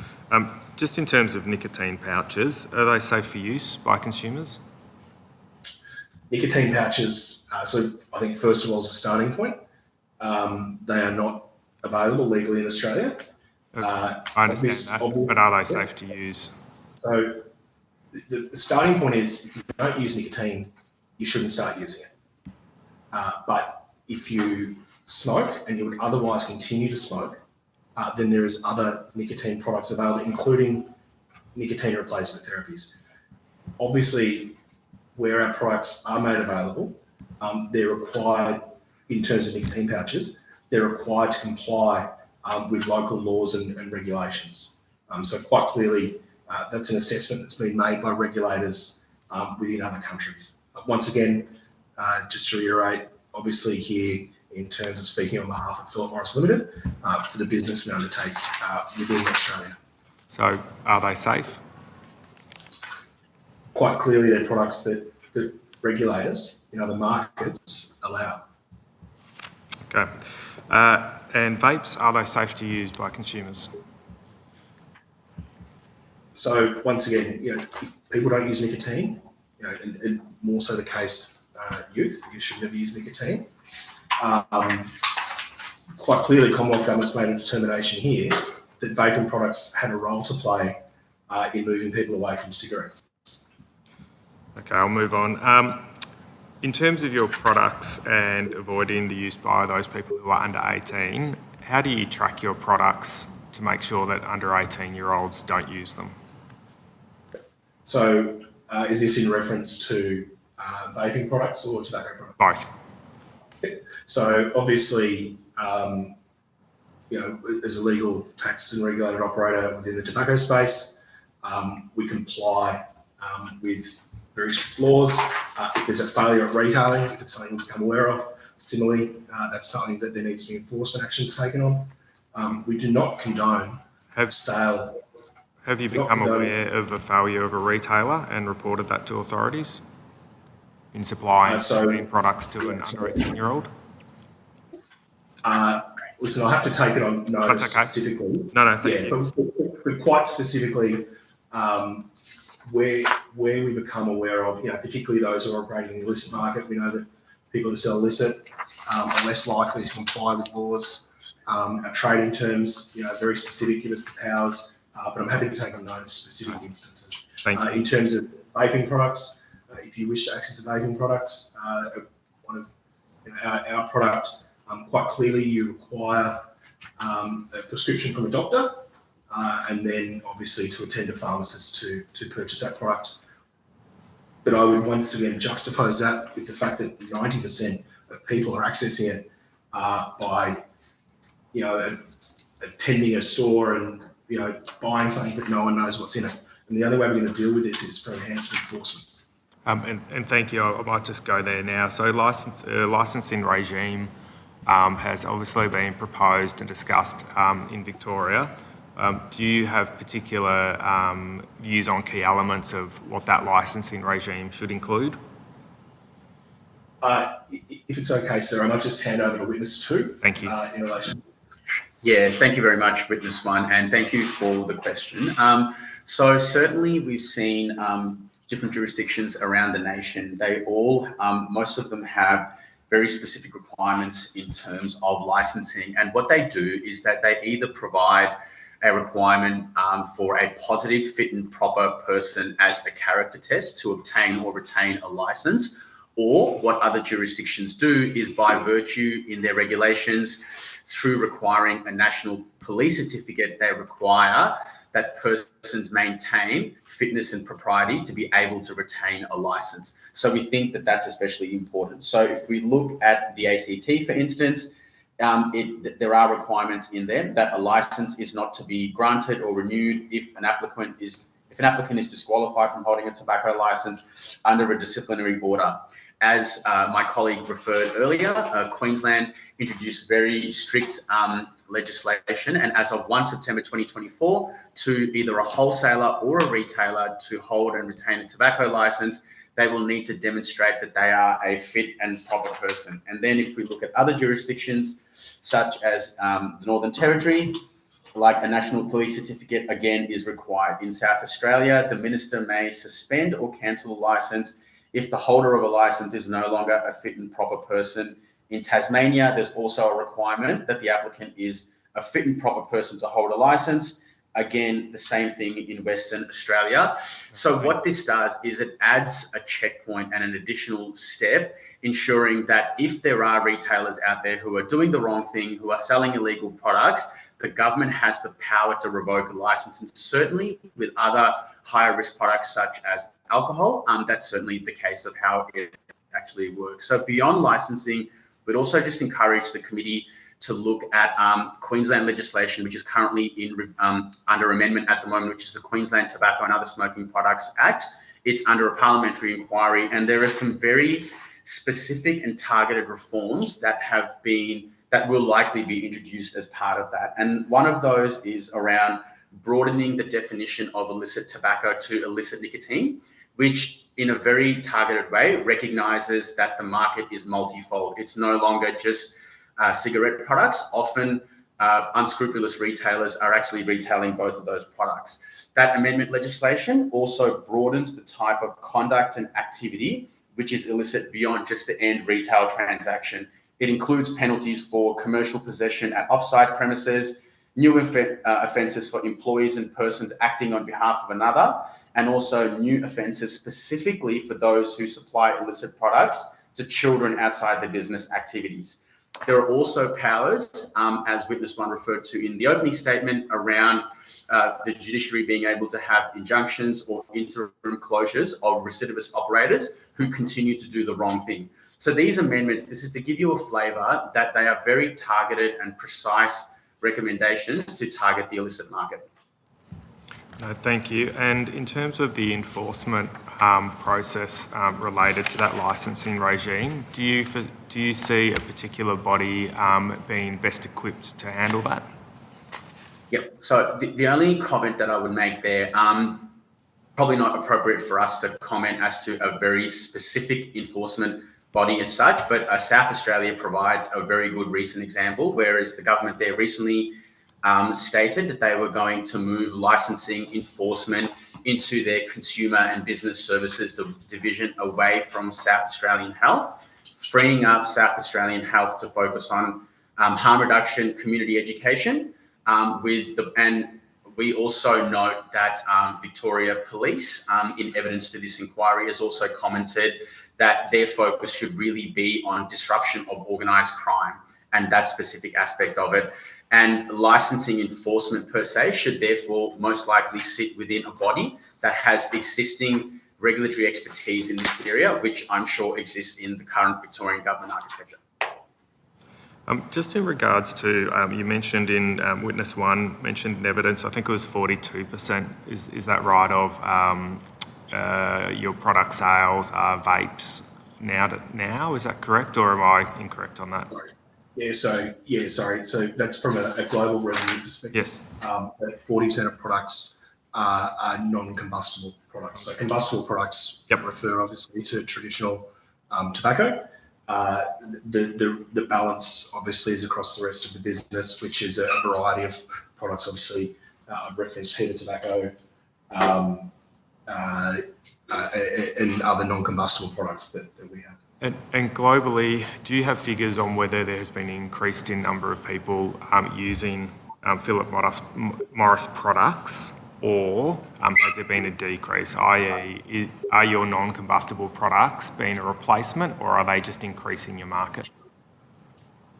Just in terms of nicotine pouches, are they safe for use by consumers? Nicotine pouches, so I think first of all is the starting point. They are not available legally in Australia. I understand that, but are they safe to use? So the starting point is if you don't use nicotine, you shouldn't start using it. But if you smoke and you would otherwise continue to smoke, then there is other nicotine products available, including nicotine replacement therapies. Obviously, where our products are made available, they're required, in terms of nicotine pouches, they're required to comply with local laws and regulations. So quite clearly, that's an assessment that's been made by regulators within other countries. Once again, just to reiterate, obviously here, in terms of speaking on behalf of Philip Morris Limited, for the business we undertake within Australia. So are they safe? Quite clearly, they're products that regulators in other markets allow. Okay. And vapes, are they safe to use by consumers? So once again, if people don't use nicotine, and more so the case, youth should never use nicotine. Quite clearly, Commonwealth Government's made a determination here that vaping products have a role to play in moving people away from cigarettes. Okay, I'll move on. In terms of your products and avoiding the use by those people who are under 18, how do you track your products to make sure that under 18-year-olds don't use them? So is this in reference to vaping products or tobacco products? Both. So obviously, as a legal taxed and regulated operator within the tobacco space, we comply with very strict laws. If there's a failure at retailing, if it's something we become aware of, similarly, that's something that there needs to be enforcement action taken on. We do not condone sale. Have you become aware of a failure of a retailer and reported that to authorities? in supplying So- nicotine products to an under 18-year-old? Listen, I'll have to take it on notice That's okay. specifically. No, thank you. But quite specifically, where we become aware of, particularly those who are operating in the illicit market, we know that people who sell illicit are less likely to comply with laws. Our trading terms, very specific, give us the powers, but I'm happy to take on notice specific instances. Thank you. In terms of vaping products, if you wish to access a vaping product, one of our product, quite clearly you require a prescription from a doctor, and then obviously to attend a pharmacist to purchase that product. But I would once again juxtapose that with the fact that 90% of people are accessing it by, attending a store and, buying something that no one knows what's in it. And the only way we're going to deal with this is for enhanced enforcement. And thank you. I might just go there now. So licensing regime has obviously been proposed and discussed in Victoria. Do you have particular views on key elements of what that licensing regime should include? If it's okay, sir, I might just hand over to witness 2. Thank you. In relation. Yeah, thank you very much, witness 1, and thank you for the question. So certainly we've seen different jurisdictions around the nation. They all, most of them have very specific requirements in terms of licensing. And what they do is that they either provide a requirement for a positive, fit and proper person as a character test to obtain or retain a license, or what other jurisdictions do is by virtue in their regulations through requiring a national police certificate, they require that persons maintain fitness and propriety to be able to retain a license. So we think that that's especially important. So if we look at the ACT, for instance, there are requirements in there that a license is not to be granted or renewed if an applicant is disqualified from holding a tobacco license under a disciplinary order. As my colleague referred earlier, Queensland introduced very strict legislation, and as of 1 September 2024, to either a wholesaler or a retailer to hold and retain a tobacco license, they will need to demonstrate that they are a fit and proper person. And then if we look at other jurisdictions, such as the Northern Territory, like a national police certificate, again, is required. In South Australia, the minister may suspend or cancel a license if the holder of a license is no longer a fit and proper person. In Tasmania, there's also a requirement that the applicant is a fit and proper person to hold a license. Again, the same thing in Western Australia. So what this does is it adds a checkpoint and an additional step, ensuring that if there are retailers out there who are doing the wrong thing, who are selling illegal products, the government has the power to revoke a license. And certainly with other higher risk products such as alcohol, that's certainly the case of how it actually works. So beyond licensing, we'd also just encourage the committee to look at Queensland legislation, which is currently under amendment at the moment, which is the Queensland Tobacco and Other Smoking Products Act. It's under a parliamentary inquiry, and there are some very specific and targeted reforms that will likely be introduced as part of that. And one of those is around broadening the definition of illicit tobacco to illicit nicotine, which in a very targeted way recognises that the market is multifold. It's no longer just cigarette products. Often unscrupulous retailers are actually retailing both of those products. That amendment legislation also broadens the type of conduct and activity which is illicit beyond just the end retail transaction. It includes penalties for commercial possession at off-site premises, new offences for employees and persons acting on behalf of another, and also new offences specifically for those who supply illicit products to children outside their business activities. There are also powers, as witness 1 referred to in the opening statement, around the judiciary being able to have injunctions or interim closures of recidivist operators who continue to do the wrong thing. So these amendments, this is to give you a flavour that they are very targeted and precise recommendations to target the illicit market. No, thank you. And in terms of the enforcement process related to that licensing regime, do you see a particular body being best equipped to handle that? Yep. So the only comment that I would make there, probably not appropriate for us to comment as to a very specific enforcement body as such, but South Australia provides a very good recent example, whereas the government there recently stated that they were going to move licensing enforcement into their consumer and business services division away from South Australian Health, freeing up South Australian Health to focus on harm reduction, community education, and we also note that Victoria Police, in evidence to this inquiry, has also commented that their focus should really be on disruption of organised crime and that specific aspect of it. And licensing enforcement per se should therefore most likely sit within a body that has existing regulatory expertise in this area, which I'm sure exists in the current Victorian government architecture. Just in regards to, you mentioned in Witness 1, mentioned in evidence, I think it was 42%, is that right, of your product sales are vapes now, is that correct, or am I incorrect on that? Sorry. So that's from a global revenue perspective. Yes. 40% of products are non-combustible products. So combustible products refer obviously to traditional tobacco. The balance obviously is across the rest of the business, which is a variety of products. Obviously, referenced heated tobacco and other non-combustible products that we have. And globally, do you have figures on whether there has been an increase in number of people using Philip Morris products, or has there been a decrease, i.e. are your non-combustible products being a replacement, or are they just increasing your market?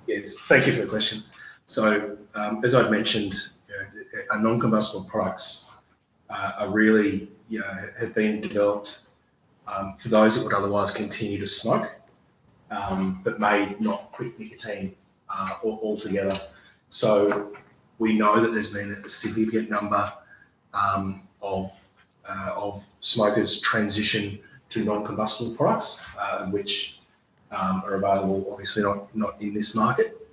Yes, thank you for the question. So as I've mentioned, our non-combustible products are really, have been developed for those that would otherwise continue to smoke, but may not quit nicotine altogether. So we know that there's been a significant number of smokers transition to non-combustible products, which are available, obviously not in this market,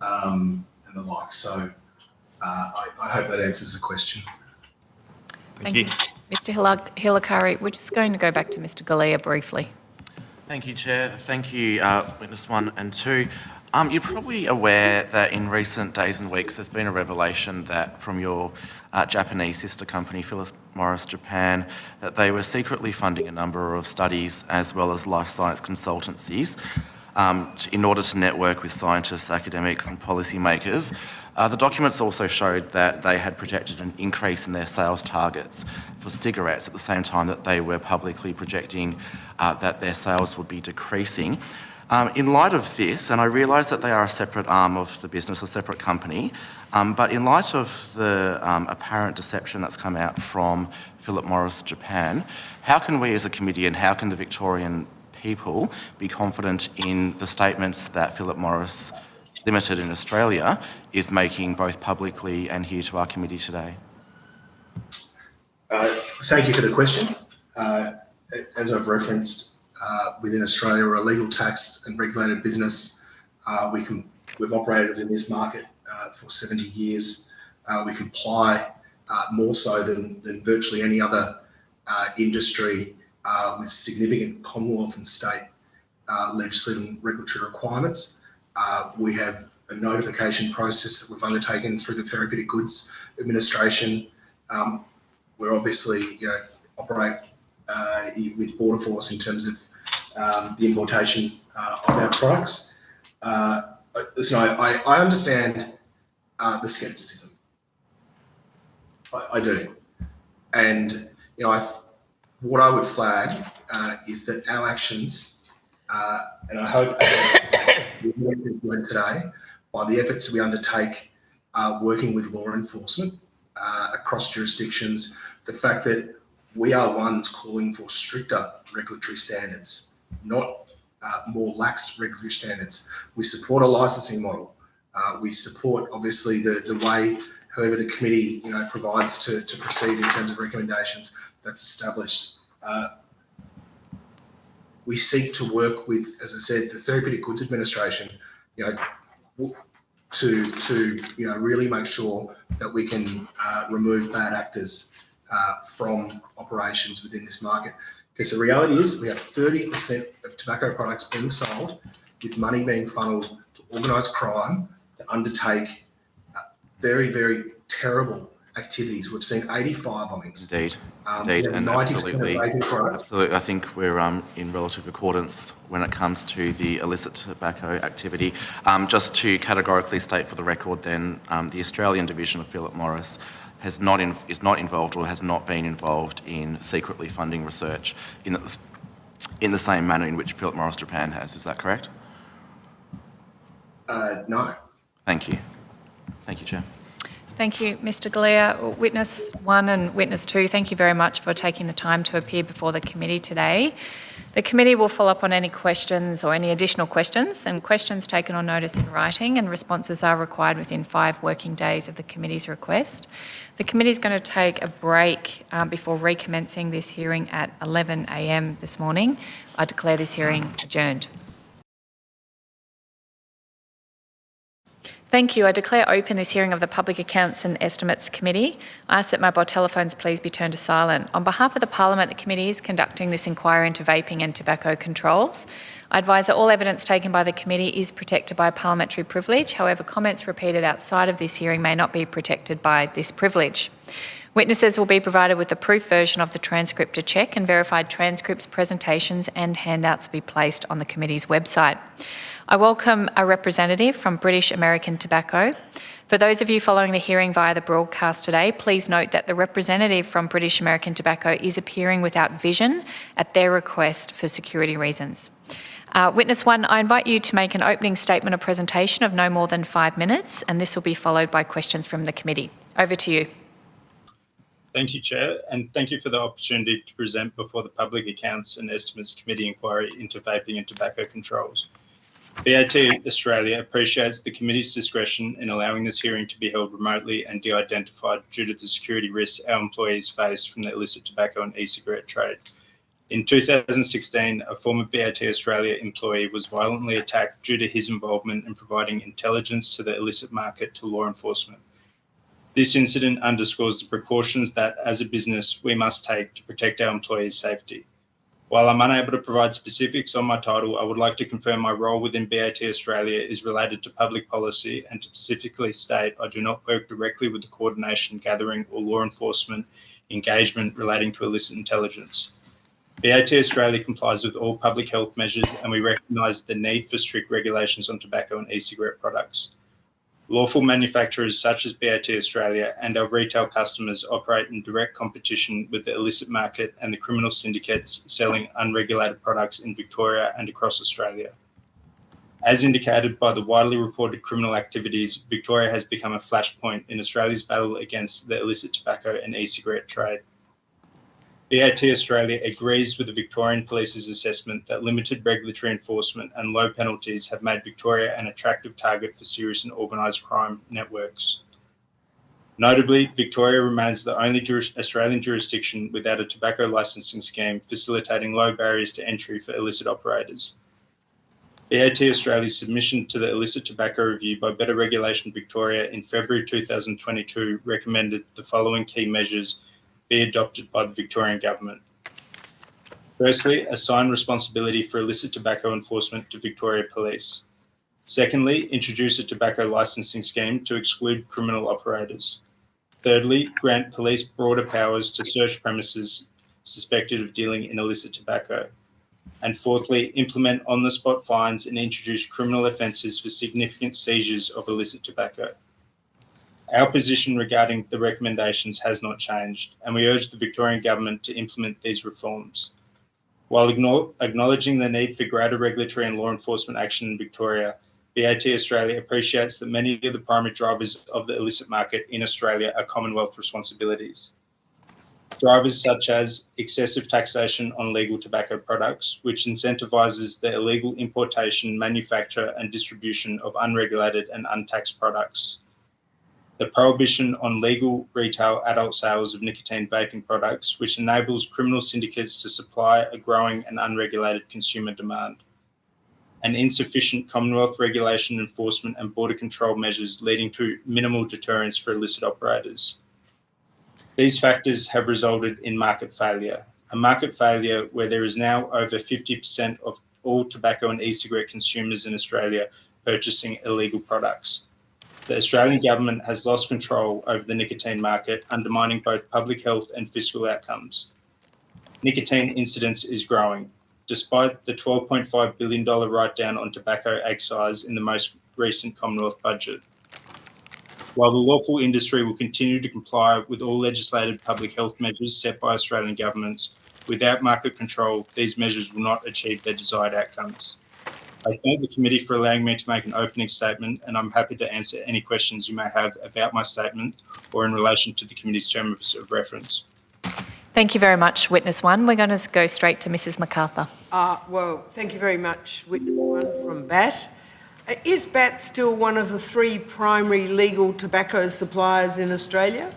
and the like. So I hope that answers the question. Thank you. Mr. Hilakari, we're just going to go back to Mr. Galea briefly. Thank you, Chair. Thank you, Witness 1 and 2. You're probably aware that in recent days and weeks there's been a revelation that from your Japanese sister company, Philip Morris Japan, that they were secretly funding a number of studies as well as life science consultancies in order to network with scientists, academics and policymakers. The documents also showed that they had projected an increase in their sales targets for cigarettes at the same time that they were publicly projecting that their sales would be decreasing. In light of this, and I realise that they are a separate arm of the business, a separate company, but in light of the apparent deception that's come out from Philip Morris Japan, how can we as a committee and how can the Victorian people be confident in the statements that Philip Morris Limited in Australia is making both publicly and here to our committee today? Thank you for the question. As I've referenced, within Australia, we're a legal, taxed and regulated business. We've operated in this market for 70 years. We comply more so than virtually any other industry with significant Commonwealth and state legislative and regulatory requirements. We have a notification process that we've undertaken through the Therapeutic Goods Administration. We're obviously, operate with Border Force in terms of the importation of our products. Listen, I understand the scepticism. I do. And, what I would flag is that our actions, and I hope we're today, by the efforts that we undertake working with law enforcement across jurisdictions, the fact that we are ones calling for stricter regulatory standards, not more lax regulatory standards. We support a licensing model. We support, obviously, the way, however, the committee provides to proceed in terms of recommendations that's established. We seek to work with, as I said, the Therapeutic Goods Administration, to really make sure that we can remove bad actors from operations within this market. Because the reality is we have 30% of tobacco products being sold with money being funneled to organised crime to undertake very, very terrible activities. We've seen 85 bombings. Indeed, and 90% absolutely. of vaping products. Absolutely, I think we're in relative accordance when it comes to the illicit tobacco activity. Just to categorically state for the record, then, the Australian division of Philip Morris is not involved or has not been involved in secretly funding research in the same manner in which Philip Morris Japan has. Is that correct? No. Thank you. Thank you, Chair. Thank you, Mr. Galea. Witness 1 and Witness 2, thank you very much for taking the time to appear before the committee today. The committee will follow up on any questions or any additional questions, and questions taken on notice in writing, and responses are required within 5 working days of the committee's request. The committee is going to take a break before recommencing this hearing at 11 a.m. this morning. I declare this hearing adjourned. Thank you. I declare open this hearing of the Public Accounts and Estimates Committee. I ask that mobile telephones please be turned to silent. On behalf of the Parliament, the committee is conducting this inquiry into vaping and tobacco controls. I advise that all evidence taken by the committee is protected by parliamentary privilege. However, comments repeated outside of this hearing may not be protected by this privilege. Witnesses will be provided with the proof version of the transcript to check, and verified transcripts, presentations and handouts will be placed on the committee's website. I welcome a representative from British American Tobacco. For those of you following the hearing via the broadcast today, please note that the representative from British American Tobacco is appearing without vision at their request for security reasons. Witness 1, I invite you to make an opening statement or presentation of no more than 5 minutes, and this will be followed by questions from the committee. Over to you. Thank you, Chair, and thank you for the opportunity to present before the Public Accounts and Estimates Committee inquiry into vaping and tobacco controls. BAT Australia appreciates the committee's discretion in allowing this hearing to be held remotely and de-identified due to the security risks our employees face from the illicit tobacco and e-cigarette trade. In 2016, a former BAT Australia employee was violently attacked due to his involvement in providing intelligence to the illicit market to law enforcement. This incident underscores the precautions that, as a business, we must take to protect our employees' safety. While I'm unable to provide specifics on my title, I would like to confirm my role within BAT Australia is related to public policy, and to specifically state I do not work directly with the coordination, gathering or law enforcement engagement relating to illicit intelligence. BAT Australia complies with all public health measures, and we recognise the need for strict regulations on tobacco and e-cigarette products. Lawful manufacturers such as BAT Australia and our retail customers operate in direct competition with the illicit market and the criminal syndicates selling unregulated products in Victoria and across Australia. As indicated by the widely reported criminal activities, Victoria has become a flashpoint in Australia's battle against the illicit tobacco and e-cigarette trade. BAT Australia agrees with the Victorian Police's assessment that limited regulatory enforcement and low penalties have made Victoria an attractive target for serious and organised crime networks. Notably, Victoria remains the only Australian jurisdiction without a tobacco licensing scheme, facilitating low barriers to entry for illicit operators. BAT Australia's submission to the Illicit Tobacco Review by Better Regulation Victoria in February 2022 recommended the following key measures be adopted by the Victorian Government. Firstly, assign responsibility for illicit tobacco enforcement to Victoria Police. Secondly, introduce a tobacco licensing scheme to exclude criminal operators. Thirdly, grant police broader powers to search premises suspected of dealing in illicit tobacco. And fourthly, implement on-the-spot fines and introduce criminal offences for significant seizures of illicit tobacco. Our position regarding the recommendations has not changed, and we urge the Victorian Government to implement these reforms. While acknowledging the need for greater regulatory and law enforcement action in Victoria, BAT Australia appreciates that many of the primary drivers of the illicit market in Australia are Commonwealth responsibilities. Drivers such as excessive taxation on legal tobacco products, which incentivises the illegal importation, manufacture and distribution of unregulated and untaxed products. The prohibition on legal retail adult sales of nicotine vaping products, which enables criminal syndicates to supply a growing and unregulated consumer demand. And insufficient Commonwealth regulation, enforcement and border control measures leading to minimal deterrence for illicit operators. These factors have resulted in market failure, a market failure where there is now over 50% of all tobacco and e-cigarette consumers in Australia purchasing illegal products. The Australian government has lost control over the nicotine market, undermining both public health and fiscal outcomes. Nicotine incidence is growing, despite the $12.5 billion write-down on tobacco excise in the most recent Commonwealth budget. While the lawful industry will continue to comply with all legislated public health measures set by Australian governments, without market control, these measures will not achieve their desired outcomes. I thank the committee for allowing me to make an opening statement, and I'm happy to answer any questions you may have about my statement or in relation to the committee's terms of reference. Thank you very much, Witness 1. We're going to go straight to Mrs MacArthur. Well, thank you very much, Witness 1 from BAT. Is BAT still one of the 3 primary legal tobacco suppliers in Australia?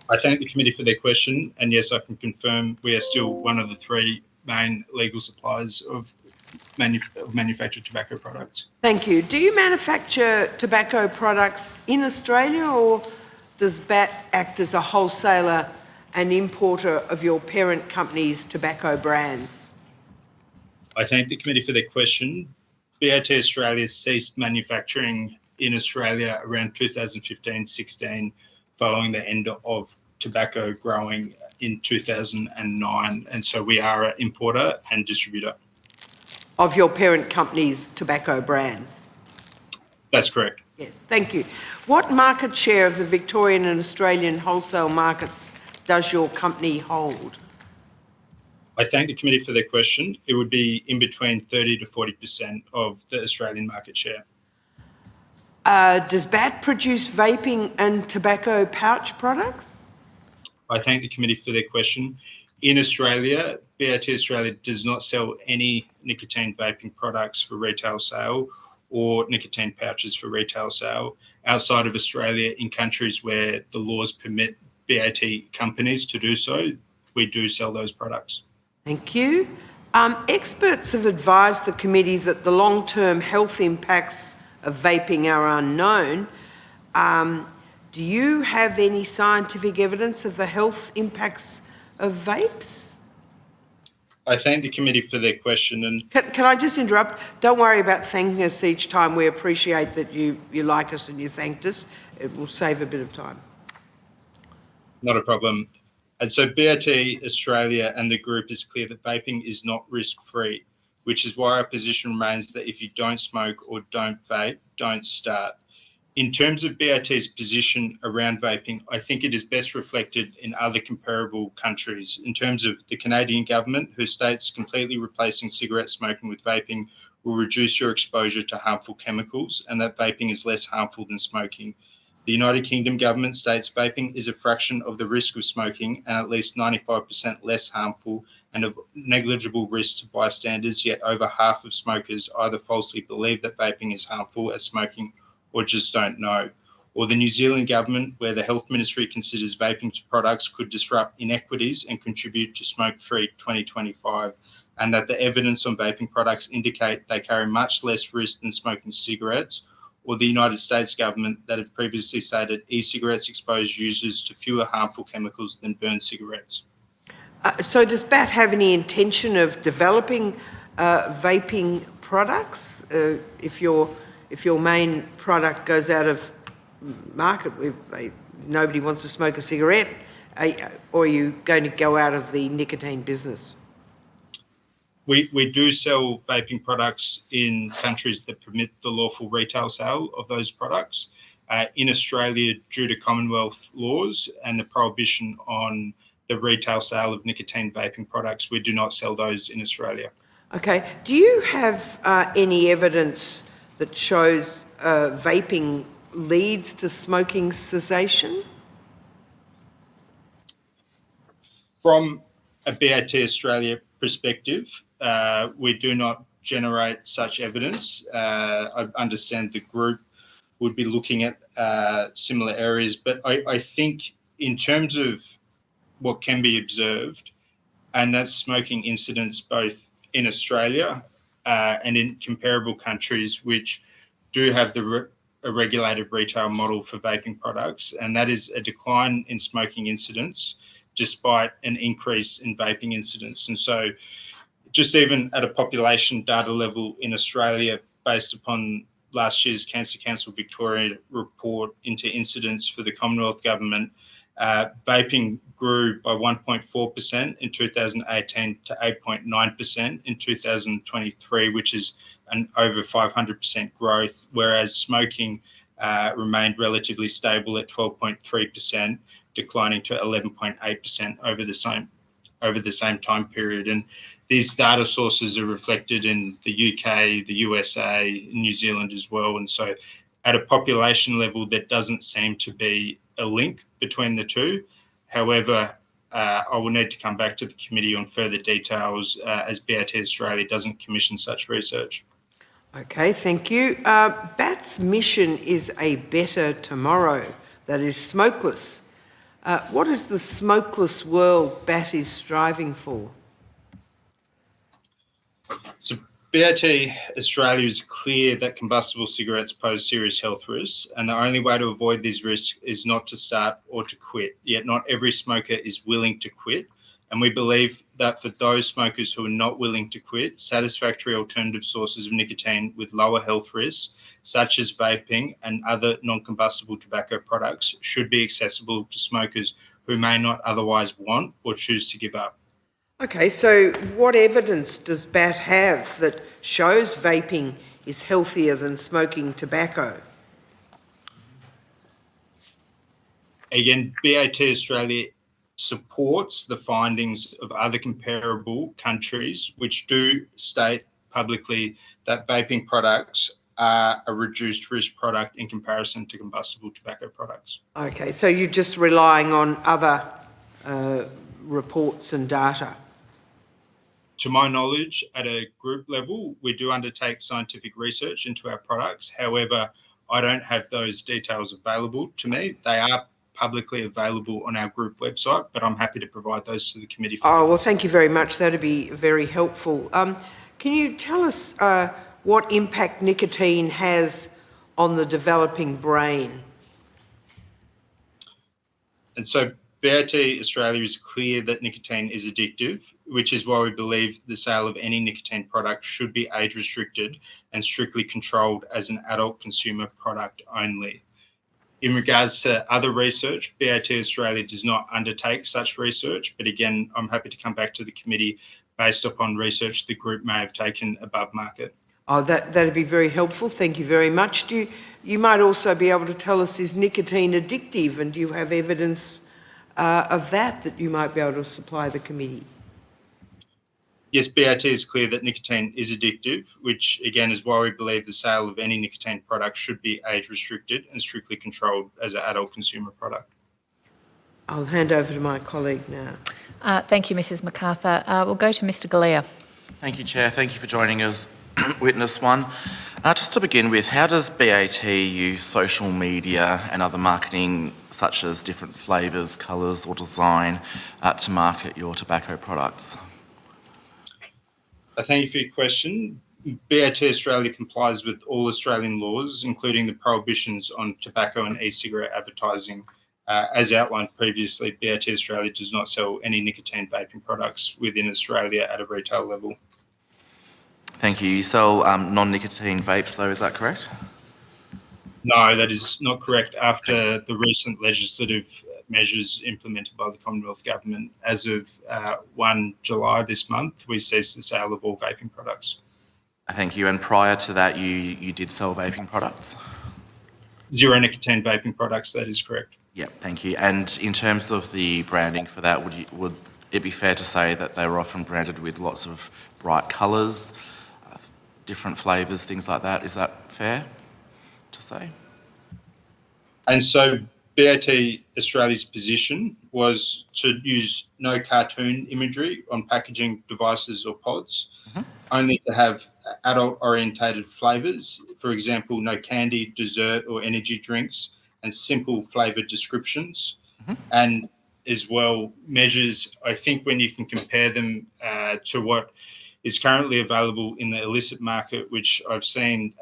I thank the committee for their question, and yes, I can confirm we are still one of the 3 main legal suppliers of manufactured tobacco products. Thank you. Do you manufacture tobacco products in Australia, or does BAT act as a wholesaler and importer of your parent company's tobacco brands? I thank the committee for their question. BAT Australia ceased manufacturing in Australia around 2015-16 following the end of tobacco growing in 2009, and so we are an importer and distributor. Of your parent company's tobacco brands? That's correct. Yes, thank you. What market share of the Victorian and Australian wholesale markets does your company hold? I thank the committee for their question. It would be in between 30 to 40% of the Australian market share. Does BAT produce vaping and tobacco pouch products? I thank the committee for their question. In Australia, BAT Australia does not sell any nicotine vaping products for retail sale or nicotine pouches for retail sale. Outside of Australia, in countries where the laws permit BAT companies to do so, we do sell those products. Thank you. Experts have advised the committee that the long-term health impacts of vaping are unknown. Do you have any scientific evidence of the health impacts of vapes? I thank the committee for their question. And Can I just interrupt? Don't worry about thanking us each time. We appreciate that you like us and you thanked us. It will save a bit of time. Not a problem. And so BAT Australia and the group is clear that vaping is not risk-free, which is why our position remains that if you don't smoke or don't vape, don't start. In terms of BAT's position around vaping, I think it is best reflected in other comparable countries. In terms of the Canadian government, who states completely replacing cigarette smoking with vaping will reduce your exposure to harmful chemicals, and that vaping is less harmful than smoking. The United Kingdom government states vaping is a fraction of the risk of smoking and at least 95% less harmful and of negligible risk to bystanders, yet over half of smokers either falsely believe that vaping is harmful as smoking or just don't know. Or the New Zealand government, where the Health Ministry considers vaping products could disrupt inequities and contribute to smoke-free 2025, and that the evidence on vaping products indicate they carry much less risk than smoking cigarettes. Or the United States government that have previously stated e-cigarettes expose users to fewer harmful chemicals than burned cigarettes. So does BAT have any intention of developing vaping products? If your main product goes out of market, nobody wants to smoke a cigarette, or are you going to go out of the nicotine business? We do sell vaping products in countries that permit the lawful retail sale of those products. In Australia, due to Commonwealth laws and the prohibition on the retail sale of nicotine vaping products, we do not sell those in Australia. Okay. Do you have any evidence that shows vaping leads to smoking cessation? From a BAT Australia perspective, we do not generate such evidence. I understand the group would be looking at similar areas, but I think in terms of what can be observed, and that's smoking incidents both in Australia and in comparable countries which do have the a regulated retail model for vaping products, and that is a decline in smoking incidents despite an increase in vaping incidents. And so just even at a population data level in Australia, based upon last year's Cancer Council Victorian report into incidents for the Commonwealth Government, vaping grew by 1.4% in 2018 to 8.9% in 2023, which is an over 500% growth, whereas smoking remained relatively stable at 12.3%, declining to 11.8% over the same time period. And these data sources are reflected in the UK, the USA, New Zealand as well. And so at a population level, there doesn't seem to be a link between the two. However, I will need to come back to the committee on further details as BAT Australia doesn't commission such research. Okay, thank you. BAT's mission is a better tomorrow that is smokeless. What is the smokeless world BAT is striving for? So BAT Australia is clear that combustible cigarettes pose serious health risks, and the only way to avoid these risks is not to start or to quit. Yet not every smoker is willing to quit, and we believe that for those smokers who are not willing to quit, satisfactory alternative sources of nicotine with lower health risks, such as vaping and other non-combustible tobacco products, should be accessible to smokers who may not otherwise want or choose to give up. Okay, so what evidence does BAT have that shows vaping is healthier than smoking tobacco? Again, BAT Australia supports the findings of other comparable countries which do state publicly that vaping products are a reduced risk product in comparison to combustible tobacco products. Okay, so you're just relying on other reports and data? To my knowledge, at a group level, we do undertake scientific research into our products. However, I don't have those details available to me. They are publicly available on our group website, but I'm happy to provide those to the committee. Oh, well, thank you very much. That'd be very helpful. Can you tell us what impact nicotine has on the developing brain? And so BAT Australia is clear that nicotine is addictive, which is why we believe the sale of any nicotine product should be age restricted and strictly controlled as an adult consumer product only. In regards to other research, BAT Australia does not undertake such research, but again, I'm happy to come back to the committee based upon research the group may have taken above market. Oh, that'd be very helpful. Thank you very much. You might also be able to tell us, is nicotine addictive, and do you have evidence of that you might be able to supply the committee? Yes, BAT is clear that nicotine is addictive, which again is why we believe the sale of any nicotine product should be age restricted and strictly controlled as an adult consumer product. I'll hand over to my colleague now. Thank you, Mrs MacArthur. We'll go to Mr Galea. Thank you, Chair. Thank you for joining us, Witness One. Just to begin with, how does BAT use social media and other marketing such as different flavours, colours or design to market your tobacco products? Thank you for your question. BAT Australia complies with all Australian laws, including the prohibitions on tobacco and e-cigarette advertising. As outlined previously, BAT Australia does not sell any nicotine vaping products within Australia at a retail level. Thank you. You sell non-nicotine vapes though, is that correct? No, that is not correct. After the recent legislative measures implemented by the Commonwealth Government, as of 1 July this month, we ceased the sale of all vaping products. Thank you. And prior to that, you did sell vaping products? Zero nicotine vaping products, that is correct. Yeah, thank you. And in terms of the branding for that, would it be fair to say that they were often branded with lots of bright colours, different flavours, things like that? Is that fair to say? And so BAT Australia's position was to use no cartoon imagery on packaging devices or pods, only to have adult orientated flavours, for example, no candy, dessert or energy drinks, and simple flavoured descriptions. And as well, measures, I think when you can compare them to what is currently available in the illicit market, which I've seen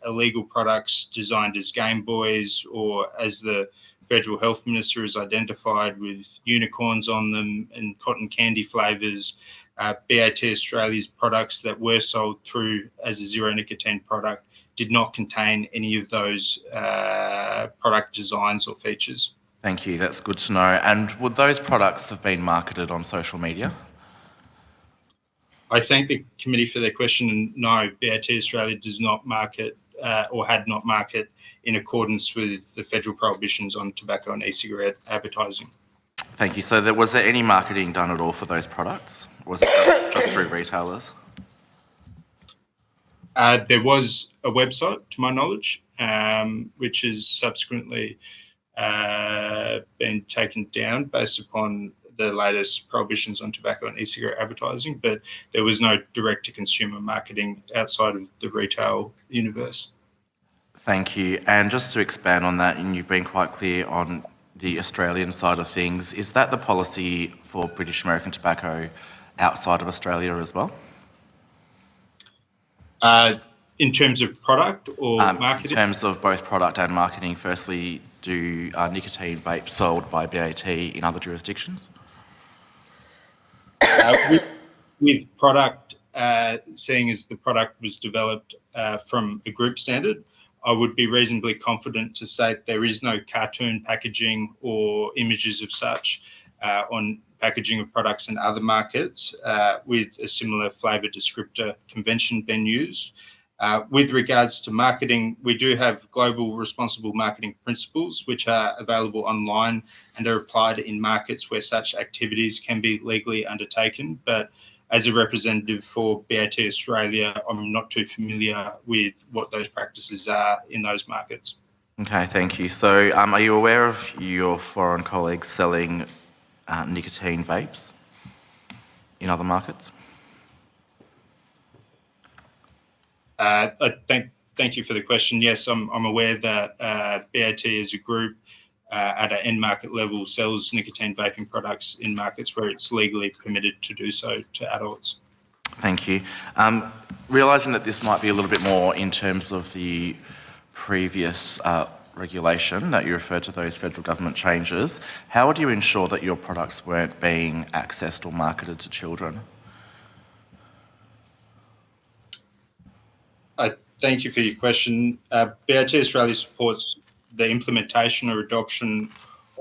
illegal products designed as Game Boys, or as the Federal Health Minister has identified, with unicorns on them and cotton candy flavours. BAT Australia's products that were sold through as a zero nicotine product did not contain any of those product designs or features. Thank you, that's good to know. And would those products have been marketed on social media? I thank the committee for their question, and no, BAT Australia does not market or had not market in accordance with the federal prohibitions on tobacco and e-cigarette advertising. Thank you. So was there any marketing done at all for those products? Or was it just through retailers? There was a website, to my knowledge, which has subsequently been taken down based upon the latest prohibitions on tobacco and e-cigarette advertising, but there was no direct-to-consumer marketing outside of the retail universe. Thank you. And just to expand on that, and you've been quite clear on the Australian side of things, is that the policy for British American Tobacco outside of Australia as well? In terms of product or marketing? In terms of both product and marketing, firstly, do nicotine vapes sold by BAT in other jurisdictions? With product, seeing as the product was developed from a group standard, I would be reasonably confident to say there is no cartoon packaging or images of such on packaging of products in other markets with a similar flavour descriptor convention being used. With regards to marketing, we do have global responsible marketing principles which are available online and are applied in markets where such activities can be legally undertaken. But as a representative for BAT Australia, I'm not too familiar with what those practices are in those markets. Okay, thank you. So are you aware of your foreign colleagues selling nicotine vapes in other markets? Thank you for the question. Yes, I'm aware that BAT as a group at an end market level sells nicotine vaping products in markets where it's legally permitted to do so to adults. Thank you. Realising that this might be a little bit more in terms of the previous regulation that you referred to, those federal government changes, how would you ensure that your products weren't being accessed or marketed to children? Thank you for your question. BAT Australia supports the implementation or adoption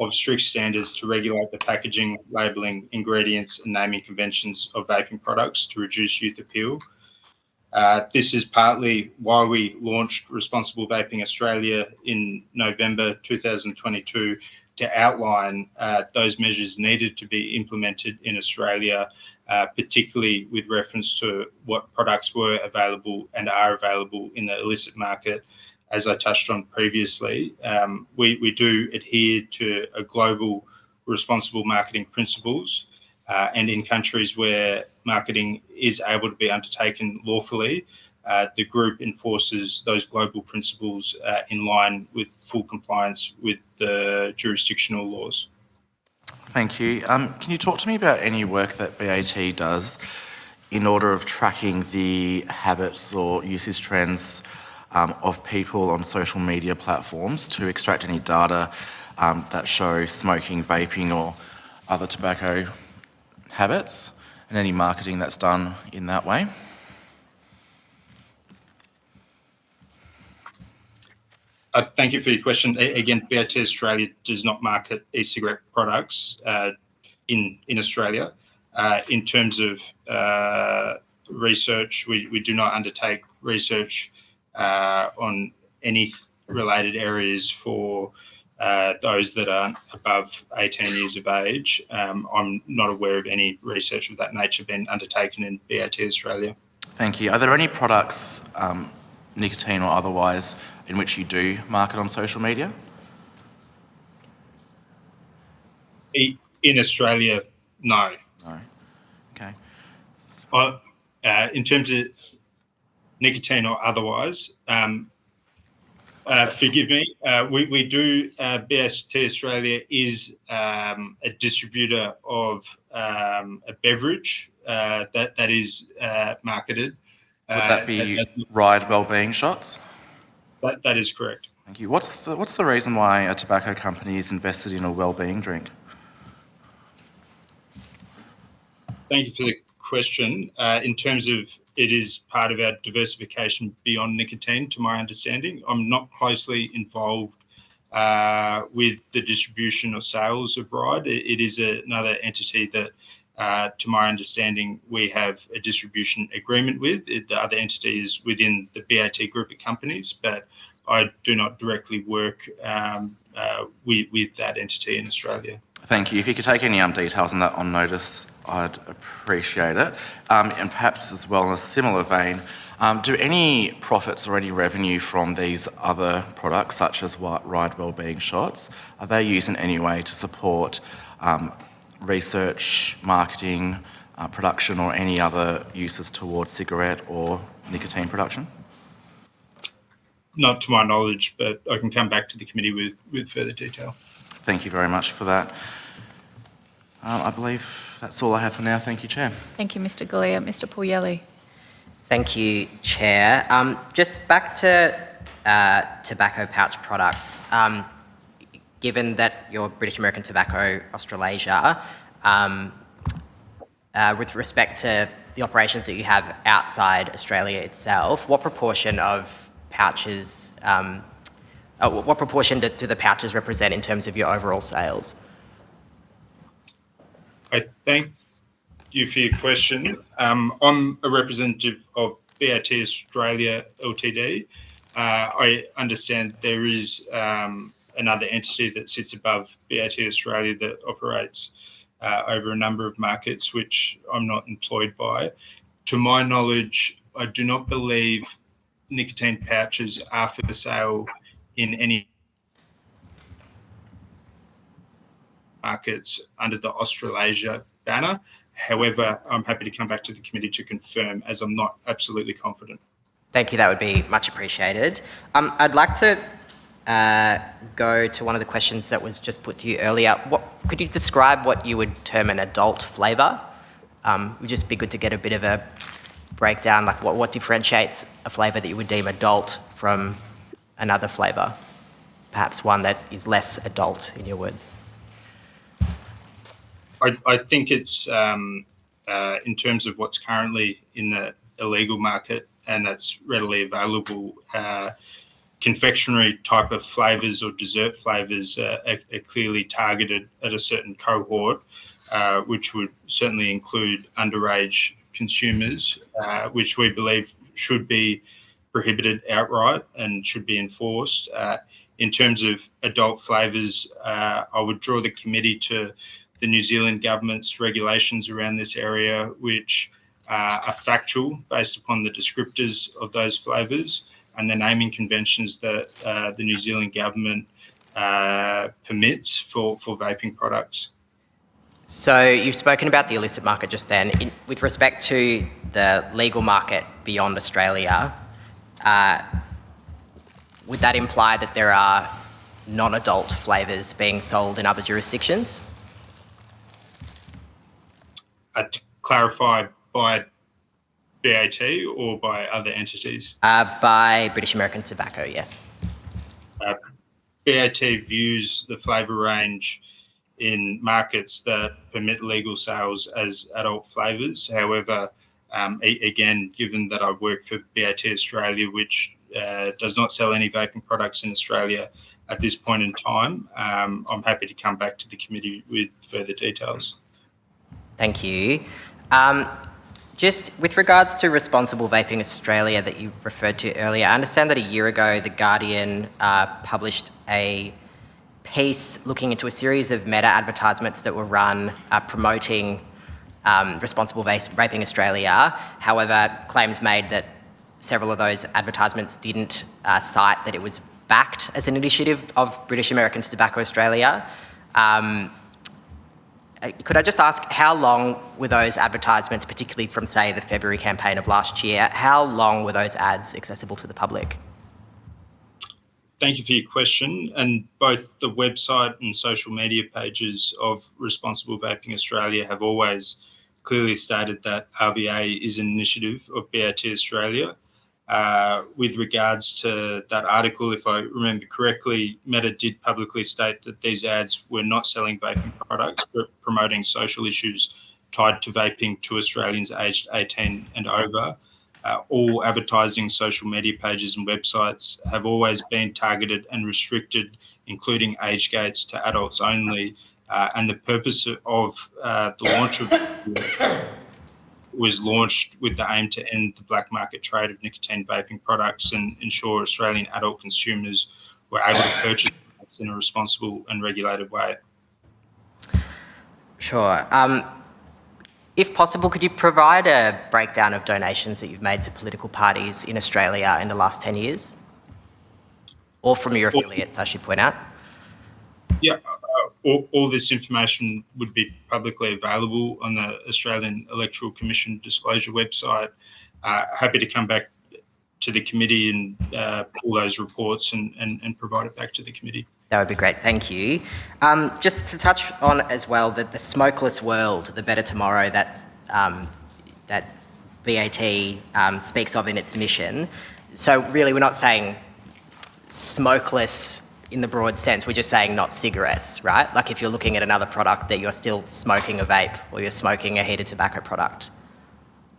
of strict standards to regulate the packaging, labelling, ingredients and naming conventions of vaping products to reduce youth appeal. This is partly why we launched Responsible Vaping Australia in November 2022 to outline those measures needed to be implemented in Australia, particularly with reference to what products were available and are available in the illicit market. As I touched on previously, we do adhere to a global responsible marketing principles, and in countries where marketing is able to be undertaken lawfully, the group enforces those global principles in line with full compliance with the jurisdictional laws. Thank you. Can you talk to me about any work that BAT does in order of tracking the habits or usage trends of people on social media platforms to extract any data that show smoking, vaping or other tobacco habits, and any marketing that's done in that way? Thank you for your question. Again, BAT Australia does not market e-cigarette products in Australia. In terms of research, we do not undertake research on any related areas for those that are above 18 years of age. I'm not aware of any research of that nature being undertaken in BAT Australia. Thank you. Are there any products, nicotine or otherwise, in which you do market on social media? In Australia, no. No. Okay. In terms of nicotine or otherwise, forgive me, we do, BAT Australia is a distributor of a beverage that is marketed. Would that be Ride Wellbeing shots? That is correct. Thank you. What's the reason why a tobacco company is invested in a wellbeing drink? Thank you for the question. In terms of it is part of our diversification beyond nicotine, to my understanding. I'm not closely involved with the distribution or sales of Ride. It is another entity that, to my understanding, we have a distribution agreement with. The other entity is within the BAT group of companies, but I do not directly work with that entity in Australia. Thank you. If you could take any details on that on notice, I'd appreciate it. And perhaps as well in a similar vein, do any profits or any revenue from these other products, such as Ride Wellbeing shots, are they used in any way to support research, marketing, production, or any other uses towards cigarette or nicotine production? Not to my knowledge, but I can come back to the committee with further detail. Thank you very much for that. I believe that's all I have for now. Thank you, Chair. Thank you, Mr Galea. Mr Puglielli. Thank you, Chair. Just back to tobacco pouch products. Given that you're British American Tobacco Australasia, with respect to the operations that you have outside Australia itself, what proportion of pouches, what proportion do the pouches represent in terms of your overall sales? I thank you for your question. I'm a representative of BAT Australia Ltd. I understand there is another entity that sits above BAT Australia that operates over a number of markets, which I'm not employed by. To my knowledge, I do not believe nicotine pouches are for sale in any markets under the Australasia banner. However, I'm happy to come back to the committee to confirm, as I'm not absolutely confident. Thank you, that would be much appreciated. I'd like to go to one of the questions that was just put to you earlier. Could you describe what you would term an adult flavour? It would just be good to get a bit of a breakdown, like what differentiates a flavour that you would deem adult from another flavour? Perhaps one that is less adult, in your words. I think it's in terms of what's currently in the illegal market and that's readily available, confectionery type of flavours or dessert flavours are clearly targeted at a certain cohort, which would certainly include underage consumers, which we believe should be prohibited outright and should be enforced. In terms of adult flavours, I would draw the committee to the New Zealand government's regulations around this area, which are factual based upon the descriptors of those flavours and the naming conventions that the New Zealand government permits for vaping products. So you've spoken about the illicit market just then. With respect to the legal market beyond Australia, would that imply that there are non-adult flavours being sold in other jurisdictions? To clarify, by BAT or by other entities? By British American Tobacco, yes. BAT views the flavour range in markets that permit legal sales as adult flavours. However, again, given that I work for BAT Australia, which does not sell any vaping products in Australia at this point in time, I'm happy to come back to the committee with further details. Thank you. Just with regards to Responsible Vaping Australia that you referred to earlier, I understand that a year ago The Guardian published a piece looking into a series of meta advertisements that were run promoting Responsible Vaping Australia. However, claims made that several of those advertisements didn't cite that it was backed as an initiative of British Americans Tobacco Australia. Could I just ask, how long were those advertisements, particularly from, say, the February campaign of last year, how long were those ads accessible to the public? Thank you for your question. And both the website and social media pages of Responsible Vaping Australia have always clearly stated that RVA is an initiative of BAT Australia. With regards to that article, if I remember correctly, Meta did publicly state that these ads were not selling vaping products, but promoting social issues tied to vaping to Australians aged 18 and over. All advertising social media pages and websites have always been targeted and restricted, including age gates, to adults only. And the purpose of the launch of was launched with the aim to end the black market trade of nicotine vaping products and ensure Australian adult consumers were able to purchase products in a responsible and regulated way. Sure. If possible, could you provide a breakdown of donations that you've made to political parties in Australia in the last 10 years? Or from your affiliates, I should point out. Yeah, all this information would be publicly available on the Australian Electoral Commission disclosure website. Happy to come back to the committee and pull those reports and provide it back to the committee. That would be great, thank you. Just to touch on as well that the smokeless world, the better tomorrow that BAT speaks of in its mission. So really we're not saying smokeless in the broad sense, we're just saying not cigarettes, right? Like if you're looking at another product that you're still smoking a vape or you're smoking a heated tobacco product.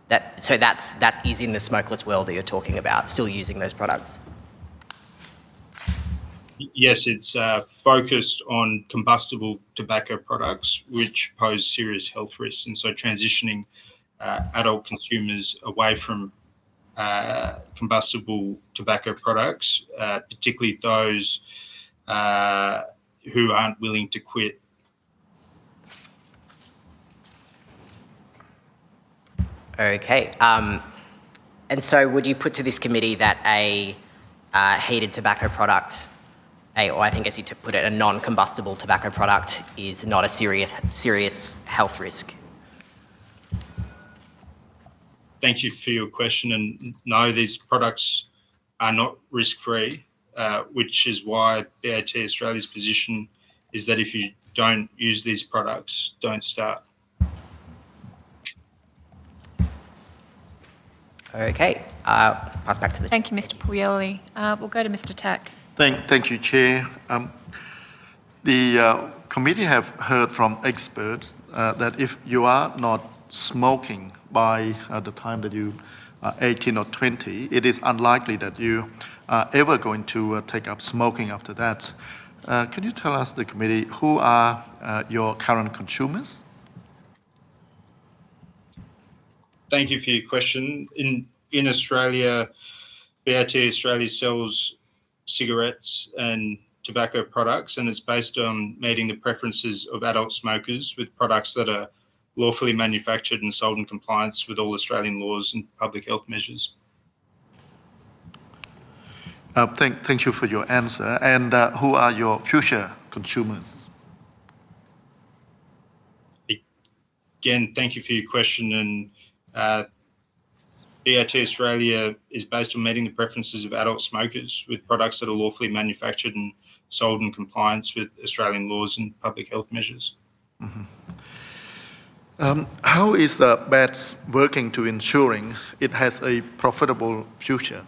That is in the smokeless world that you're talking about, still using those products. Yes, it's focused on combustible tobacco products which pose serious health risks, and so transitioning adult consumers away from combustible tobacco products, particularly those who aren't willing to quit. Okay. And so would you put to this committee that a heated tobacco product, or I think as you put it, a non-combustible tobacco product is not a serious health risk? Thank you for your question. And no, these products are not risk-free, which is why BAT Australia's position is that if you don't use these products, don't start. Okay, pass back to the... Thank you, Mr. Puglielli. We'll go to Mr. Tack. Thank you, Chair. The committee have heard from experts that if you are not smoking by the time that you are 18 or 20, it is unlikely that you are ever going to take up smoking after that. Can you tell us, the committee, who are your current consumers? Thank you for your question. In Australia, BAT Australia sells cigarettes and tobacco products, and it's based on meeting the preferences of adult smokers with products that are lawfully manufactured and sold in compliance with all Australian laws and public health measures. Thank you for your answer. And who are your future consumers? Again, thank you for your question. And BAT Australia is based on meeting the preferences of adult smokers with products that are lawfully manufactured and sold in compliance with Australian laws and public health measures. Mm-hmm. How is BAT working to ensuring it has a profitable future?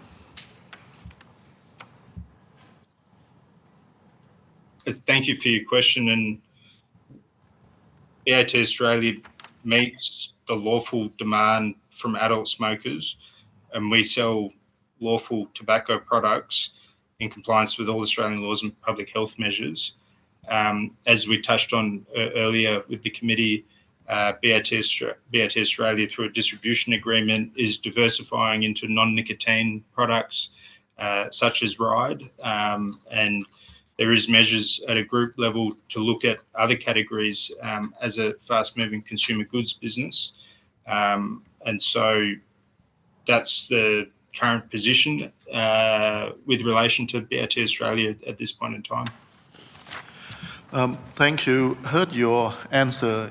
Thank you for your question. And BAT Australia meets the lawful demand from adult smokers, and we sell lawful tobacco products in compliance with all Australian laws and public health measures. As we touched on earlier with the committee, BAT Australia, through a distribution agreement, is diversifying into non-nicotine products such as Ride, and there is measures at a group level to look at other categories as a fast-moving consumer goods business. And so that's the current position with relation to BAT Australia at this point in time. Thank you. Heard your answer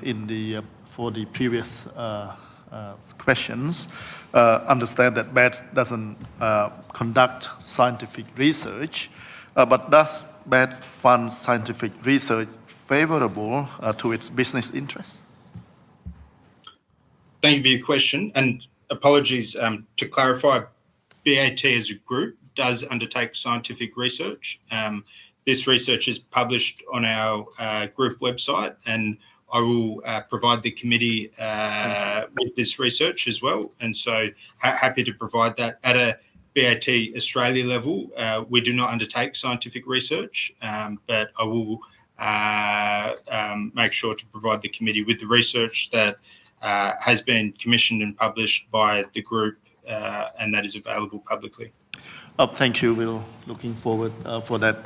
for the previous questions. Understand that BAT doesn't conduct scientific research, but does BAT fund scientific research favorable to its business interests? Thank you for your question, and apologies. To clarify, BAT as a group does undertake scientific research. This research is published on our group website, and I will provide the committee with this research as well. And so happy to provide that. At a BAT Australia level, we do not undertake scientific research, but I will make sure to provide the committee with the research that has been commissioned and published by the group, and that is available publicly. Thank you, Will. Looking forward for that.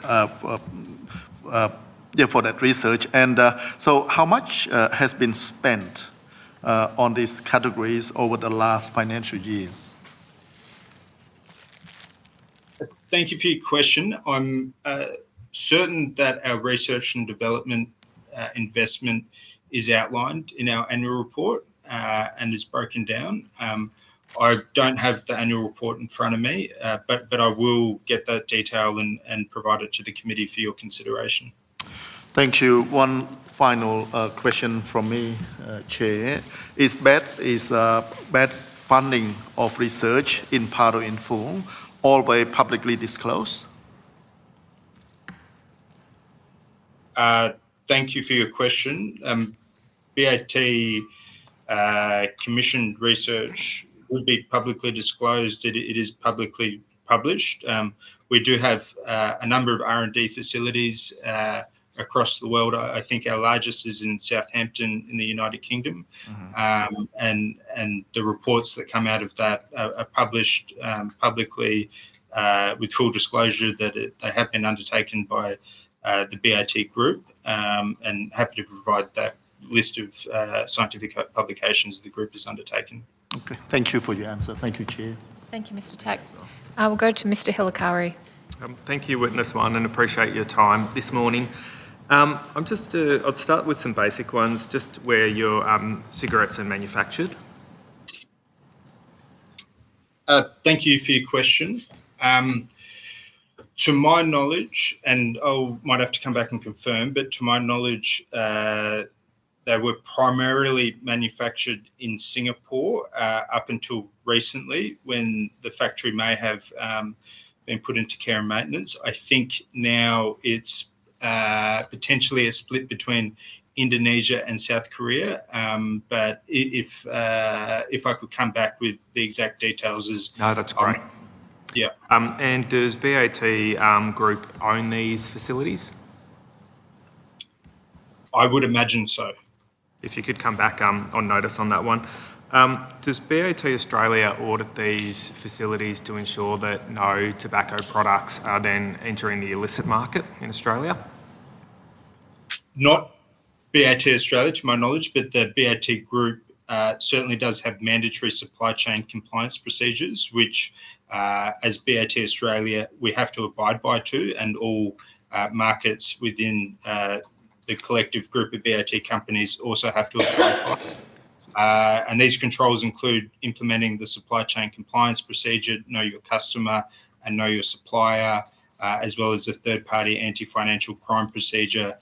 For that research. And so how much has been spent on these categories over the last financial years? Thank you for your question. I'm certain that our research and development investment is outlined in our annual report and is broken down. I don't have the annual report in front of me, but I will get that detail and provide it to the committee for your consideration. Thank you. One final question from me, Chair. Is BAT's funding of research in part or in full always publicly disclosed? Thank you for your question. BAT commissioned research would be publicly disclosed. It is publicly published. We do have a number of R&D facilities across the world. I think our largest is in Southampton in the United Kingdom. And the reports that come out of that are published publicly with full disclosure that they have been undertaken by the BAT group, and happy to provide that list of scientific publications the group has undertaken. Okay, thank you for your answer. Thank you, Chair. Thank you, Mr Tack. I will go to Mr Hilakari. Thank you, Witness One, and appreciate your time this morning. I'll start with some basic ones, just where your cigarettes are manufactured. Thank you for your question. To my knowledge, and I might have to come back and confirm, but to my knowledge, they were primarily manufactured in Singapore up until recently, when the factory may have been put into care and maintenance. I think now it's potentially a split between Indonesia and South Korea. But if I could come back with the exact details, No, that's great. Yeah. And does BAT Group own these facilities? I would imagine so. If you could come back on notice on that one. Does BAT Australia audit these facilities to ensure that no tobacco products are then entering the illicit market in Australia? Not BAT Australia, to my knowledge, but the BAT Group certainly does have mandatory supply chain compliance procedures, which, as BAT Australia, we have to abide by too, and all markets within the collective group of BAT companies also have to abide by. And these controls include implementing the supply chain compliance procedure, know your customer and know your supplier, as well as the third-party anti-financial crime procedure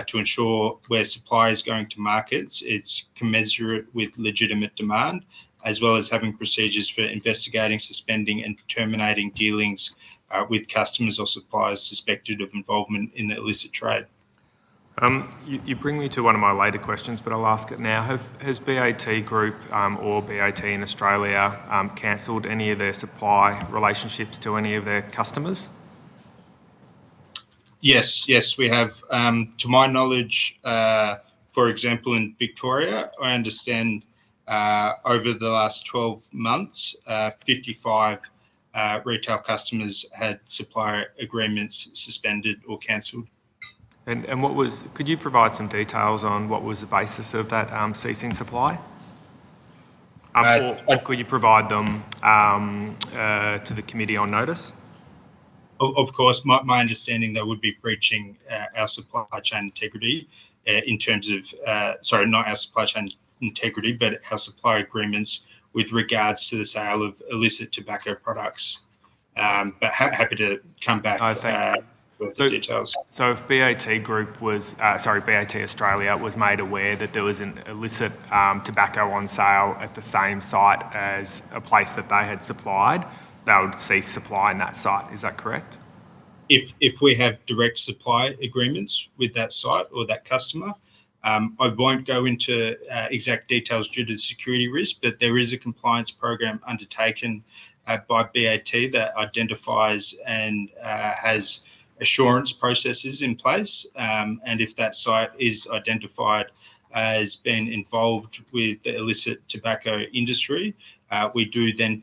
to ensure where supply is going to markets, it's commensurate with legitimate demand, as well as having procedures for investigating, suspending and terminating dealings with customers or suppliers suspected of involvement in the illicit trade. You bring me to one of my later questions, but I'll ask it now. Has BAT Group or BAT in Australia cancelled any of their supply relationships to any of their customers? Yes, we have. To my knowledge, for example, in Victoria, I understand over the last 12 months, 55 retail customers had supplier agreements suspended or cancelled. And could you provide some details on what was the basis of that ceasing supply? Or could you provide them to the committee on notice? Of course, my understanding they would be breaching our supply chain integrity in terms of, not our supply chain integrity, but our supply agreements with regards to the sale of illicit tobacco products. But happy to come back. for the details. So if BAT Group was, BAT Australia was made aware that there was an illicit tobacco on sale at the same site as a place that they had supplied, they would cease supply in that site. Is that correct? If we have direct supply agreements with that site or that customer, I won't go into exact details due to security risk, but there is a compliance program undertaken by BAT that identifies and has assurance processes in place. And if that site is identified as being involved with the illicit tobacco industry, we do then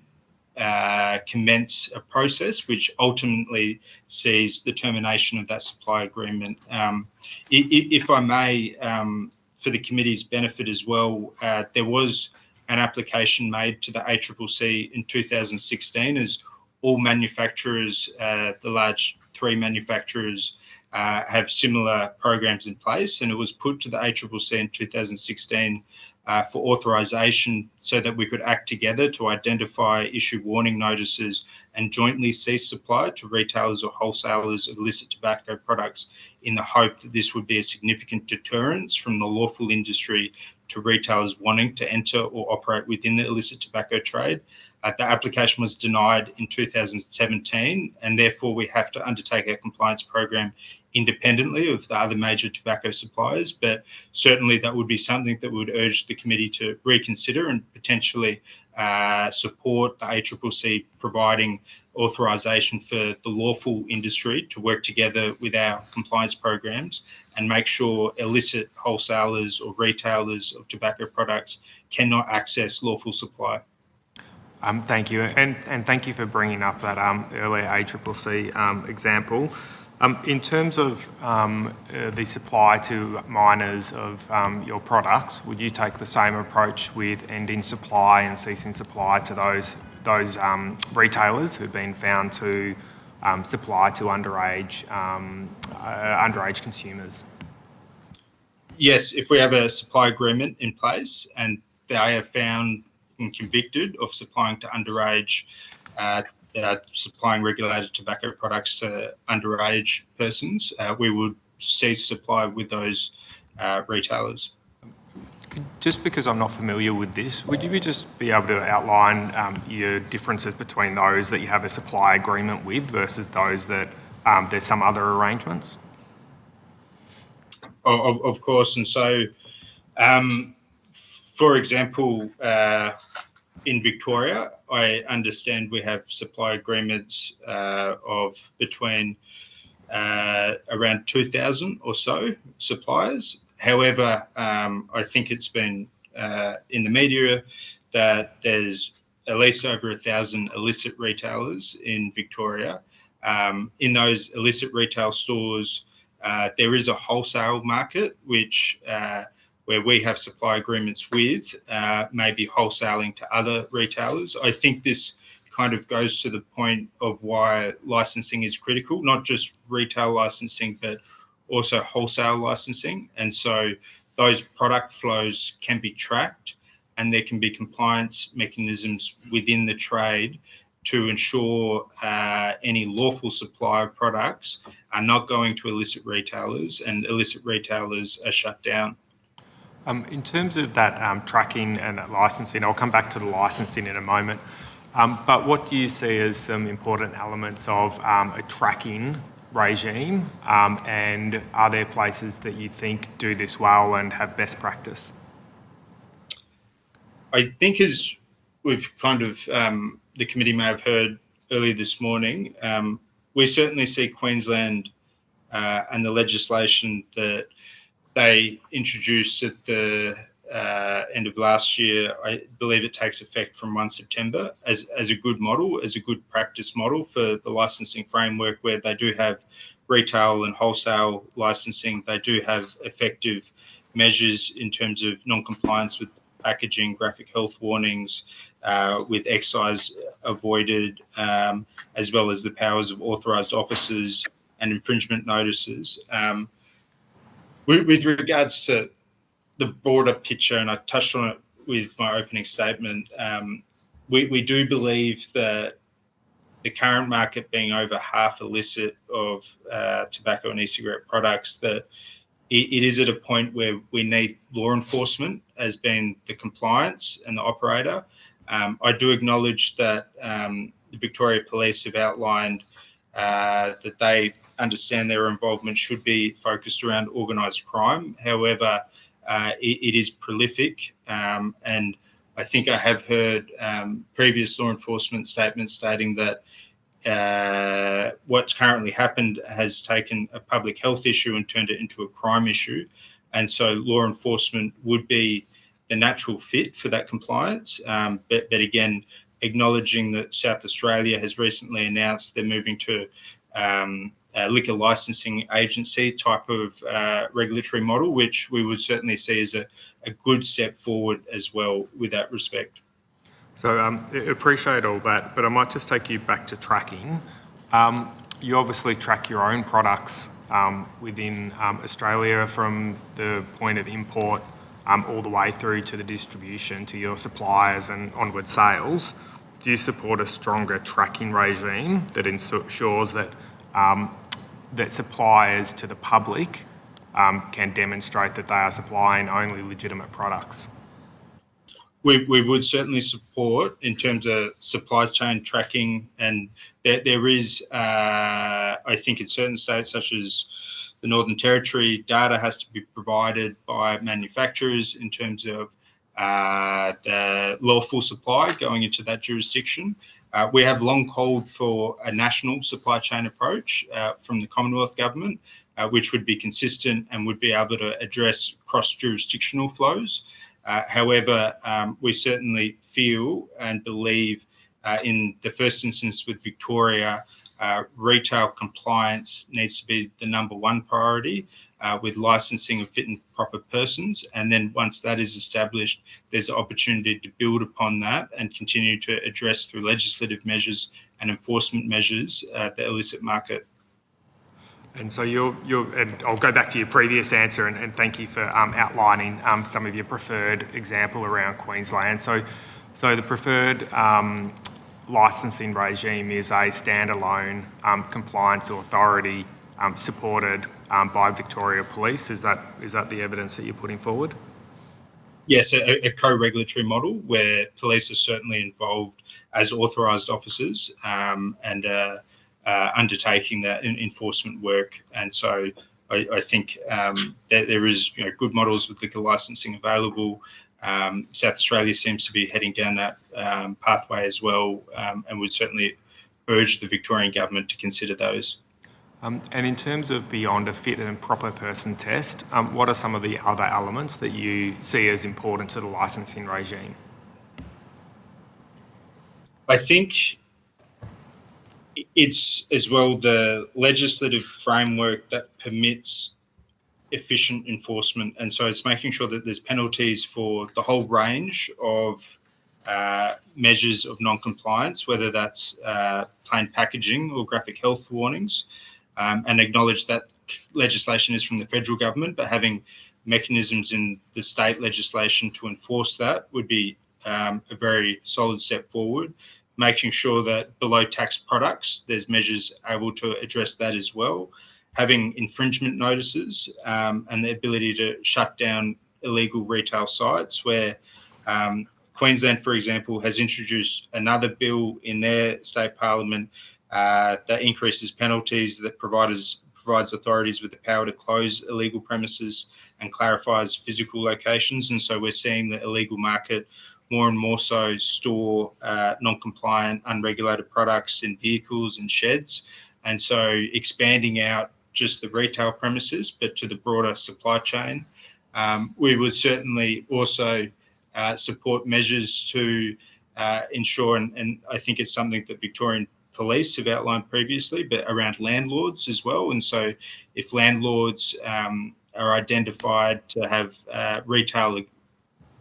commence a process which ultimately sees the termination of that supply agreement. If I may, for the committee's benefit as well, there was an application made to the ACCC in 2016 as all manufacturers, the large 3 manufacturers, have similar programs in place, and it was put to the ACCC in 2016 for authorisation so that we could act together to identify, issue warning notices and jointly cease supply to retailers or wholesalers of illicit tobacco products in the hope that this would be a significant deterrence from the lawful industry to retailers wanting to enter or operate within the illicit tobacco trade. The application was denied in 2017, and therefore we have to undertake our compliance program independently of the other major tobacco suppliers. But certainly that would be something that we would urge the committee to reconsider and potentially support the ACCC providing authorisation for the lawful industry to work together with our compliance programs and make sure illicit wholesalers or retailers of tobacco products cannot access lawful supply. Thank you, and thank you for bringing up that earlier ACCC example. In terms of the supply to minors of your products, would you take the same approach with ending supply and ceasing supply to those retailers who've been found to supply to underage consumers? Yes, if we have a supply agreement in place and they are found and convicted of supplying to underage, supplying regulated tobacco products to underage persons, we would cease supply with those retailers. Just because I'm not familiar with this, would you just be able to outline your differences between those that you have a supply agreement with versus those that there's some other arrangements? Of course, and so, for example, in Victoria, I understand we have supply agreements of between around 2,000 or so suppliers. However, I think it's been in the media that there's at least over 1,000 illicit retailers in Victoria. In those illicit retail stores, there is a wholesale market which where we have supply agreements with, maybe wholesaling to other retailers. I think this kind of goes to the point of why licensing is critical, not just retail licensing, but also wholesale licensing. And so those product flows can be tracked and there can be compliance mechanisms within the trade to ensure any lawful supply of products are not going to illicit retailers and illicit retailers are shut down. In terms of that tracking and that licensing, I'll come back to the licensing in a moment, but what do you see as some important elements of a tracking regime, and are there places that you think do this well and have best practice? I think as we've kind of, the committee may have heard earlier this morning, we certainly see Queensland and the legislation that they introduced at the end of last year. I believe it takes effect from 1 September as a good model, as a good practice model for the licensing framework, where they do have retail and wholesale licensing. They do have effective measures in terms of non-compliance with packaging, graphic health warnings, with excise avoided, as well as the powers of authorised officers and infringement notices. With regards to the broader picture, and I touched on it with my opening statement, we do believe that the current market being over half illicit of tobacco and e-cigarette products, that it is at a point where we need law enforcement as being the compliance and the operator. I do acknowledge that the Victoria Police have outlined that they understand their involvement should be focused around organised crime. However, it is prolific, and I think I have heard previous law enforcement statements stating that what's currently happened has taken a public health issue and turned it into a crime issue. And so law enforcement would be the natural fit for that compliance. But again, acknowledging that South Australia has recently announced they're moving to a liquor licensing agency type of regulatory model, which we would certainly see as a good step forward as well with that respect. So appreciate all that, but I might just take you back to tracking. You obviously track your own products within Australia from the point of import all the way through to the distribution to your suppliers and onward sales. Do you support a stronger tracking regime that ensures that that suppliers to the public can demonstrate that they are supplying only legitimate products? We would certainly support in terms of supply chain tracking, and there is, I think in certain states such as the Northern Territory, data has to be provided by manufacturers in terms of the lawful supply going into that jurisdiction. We have long called for a national supply chain approach from the Commonwealth Government, which would be consistent and would be able to address cross-jurisdictional flows. However, we certainly feel and believe in the first instance with Victoria, retail compliance needs to be the number one priority with licensing of fit and proper persons. And then once that is established, there's an opportunity to build upon that and continue to address through legislative measures and enforcement measures the illicit market. And so and I'll go back to your previous answer and thank you for outlining some of your preferred example around Queensland. So the preferred licensing regime is a standalone compliance authority supported by Victoria Police. Is that the evidence that you're putting forward? Yes, a co-regulatory model where police are certainly involved as authorised officers and undertaking that enforcement work. And so I think that there is good models with liquor licensing available. South Australia seems to be heading down that pathway as well, and would certainly urge the Victorian government to consider those. And in terms of beyond a fit and proper person test, what are some of the other elements that you see as important to the licensing regime? I think it's as well the legislative framework that permits efficient enforcement. And so it's making sure that there's penalties for the whole range of measures of non-compliance, whether that's plain packaging or graphic health warnings, and acknowledge that legislation is from the federal government, but having mechanisms in the state legislation to enforce that would be a very solid step forward. Making sure that below tax products, there's measures able to address that as well. Having infringement notices and the ability to shut down illegal retail sites where Queensland, for example, has introduced another bill in their state parliament that increases penalties, that provides authorities with the power to close illegal premises and clarifies physical locations. And so we're seeing the illegal market more and more so store non-compliant, unregulated products in vehicles and sheds. And so expanding out just the retail premises, but to the broader supply chain. We would certainly also support measures to ensure, and I think it's something that Victorian Police have outlined previously, but around landlords as well. And so if landlords are identified to have retail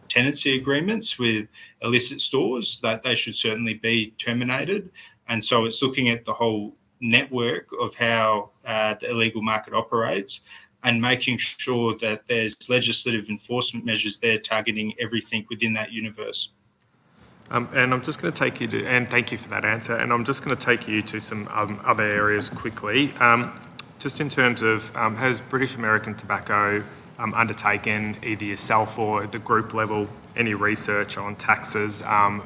tenancy agreements with illicit stores, that they should certainly be terminated. And so it's looking at the whole network of how the illegal market operates and making sure that there's legislative enforcement measures there targeting everything within that universe. And I'm just going to take you to, and thank you for that answer, and I'm just going to take you to some other areas quickly. Just in terms of, has British American Tobacco undertaken, either yourself or at the group level, any research on taxes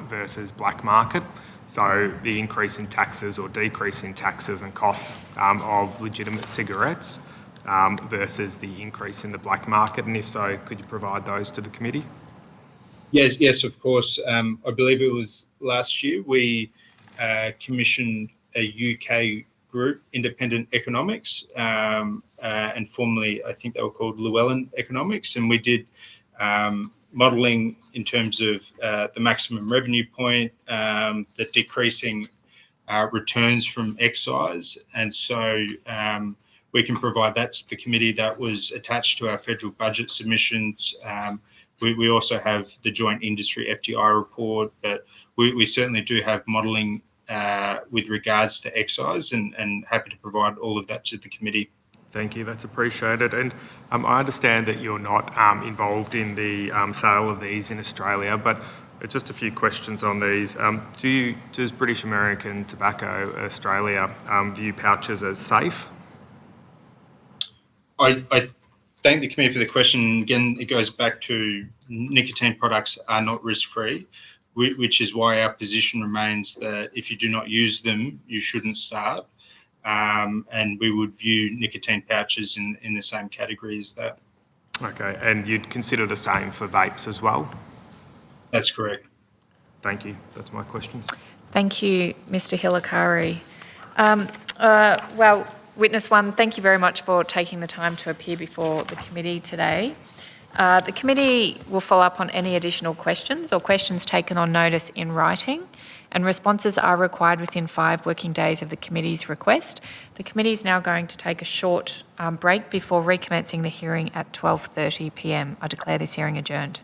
versus black market? So the increase in taxes or decrease in taxes and costs of legitimate cigarettes versus the increase in the black market, and if so, could you provide those to the committee? Yes, of course. I believe it was last year we commissioned a UK group, Independent Economics, and formerly I think they were called Llewellyn Economics, and we did modelling in terms of the maximum revenue point, the decreasing returns from excise, and so we can provide that to the committee. That was attached to our federal budget submissions. We also have the joint industry FDI report, but we certainly do have modelling with regards to excise, and happy to provide all of that to the committee. Thank you, that's appreciated. And I understand that you're not involved in the sale of these in Australia, but just a few questions on these. Does British American Tobacco Australia view pouches as safe? I thank the committee for the question. Again, it goes back to nicotine products are not risk-free, which is why our position remains that if you do not use them, you shouldn't start. And we would view nicotine pouches in the same category as that. Okay, and you'd consider the same for vapes as well? That's correct. Thank you. That's my questions. Thank you, Mr. Hilakari. Well, Witness 1, thank you very much for taking the time to appear before the committee today. The committee will follow up on any additional questions or questions taken on notice in writing, and responses are required within 5 working days of the committee's request. The committee is now going to take a short break before recommencing the hearing at 12:30 p.m. I declare this hearing adjourned.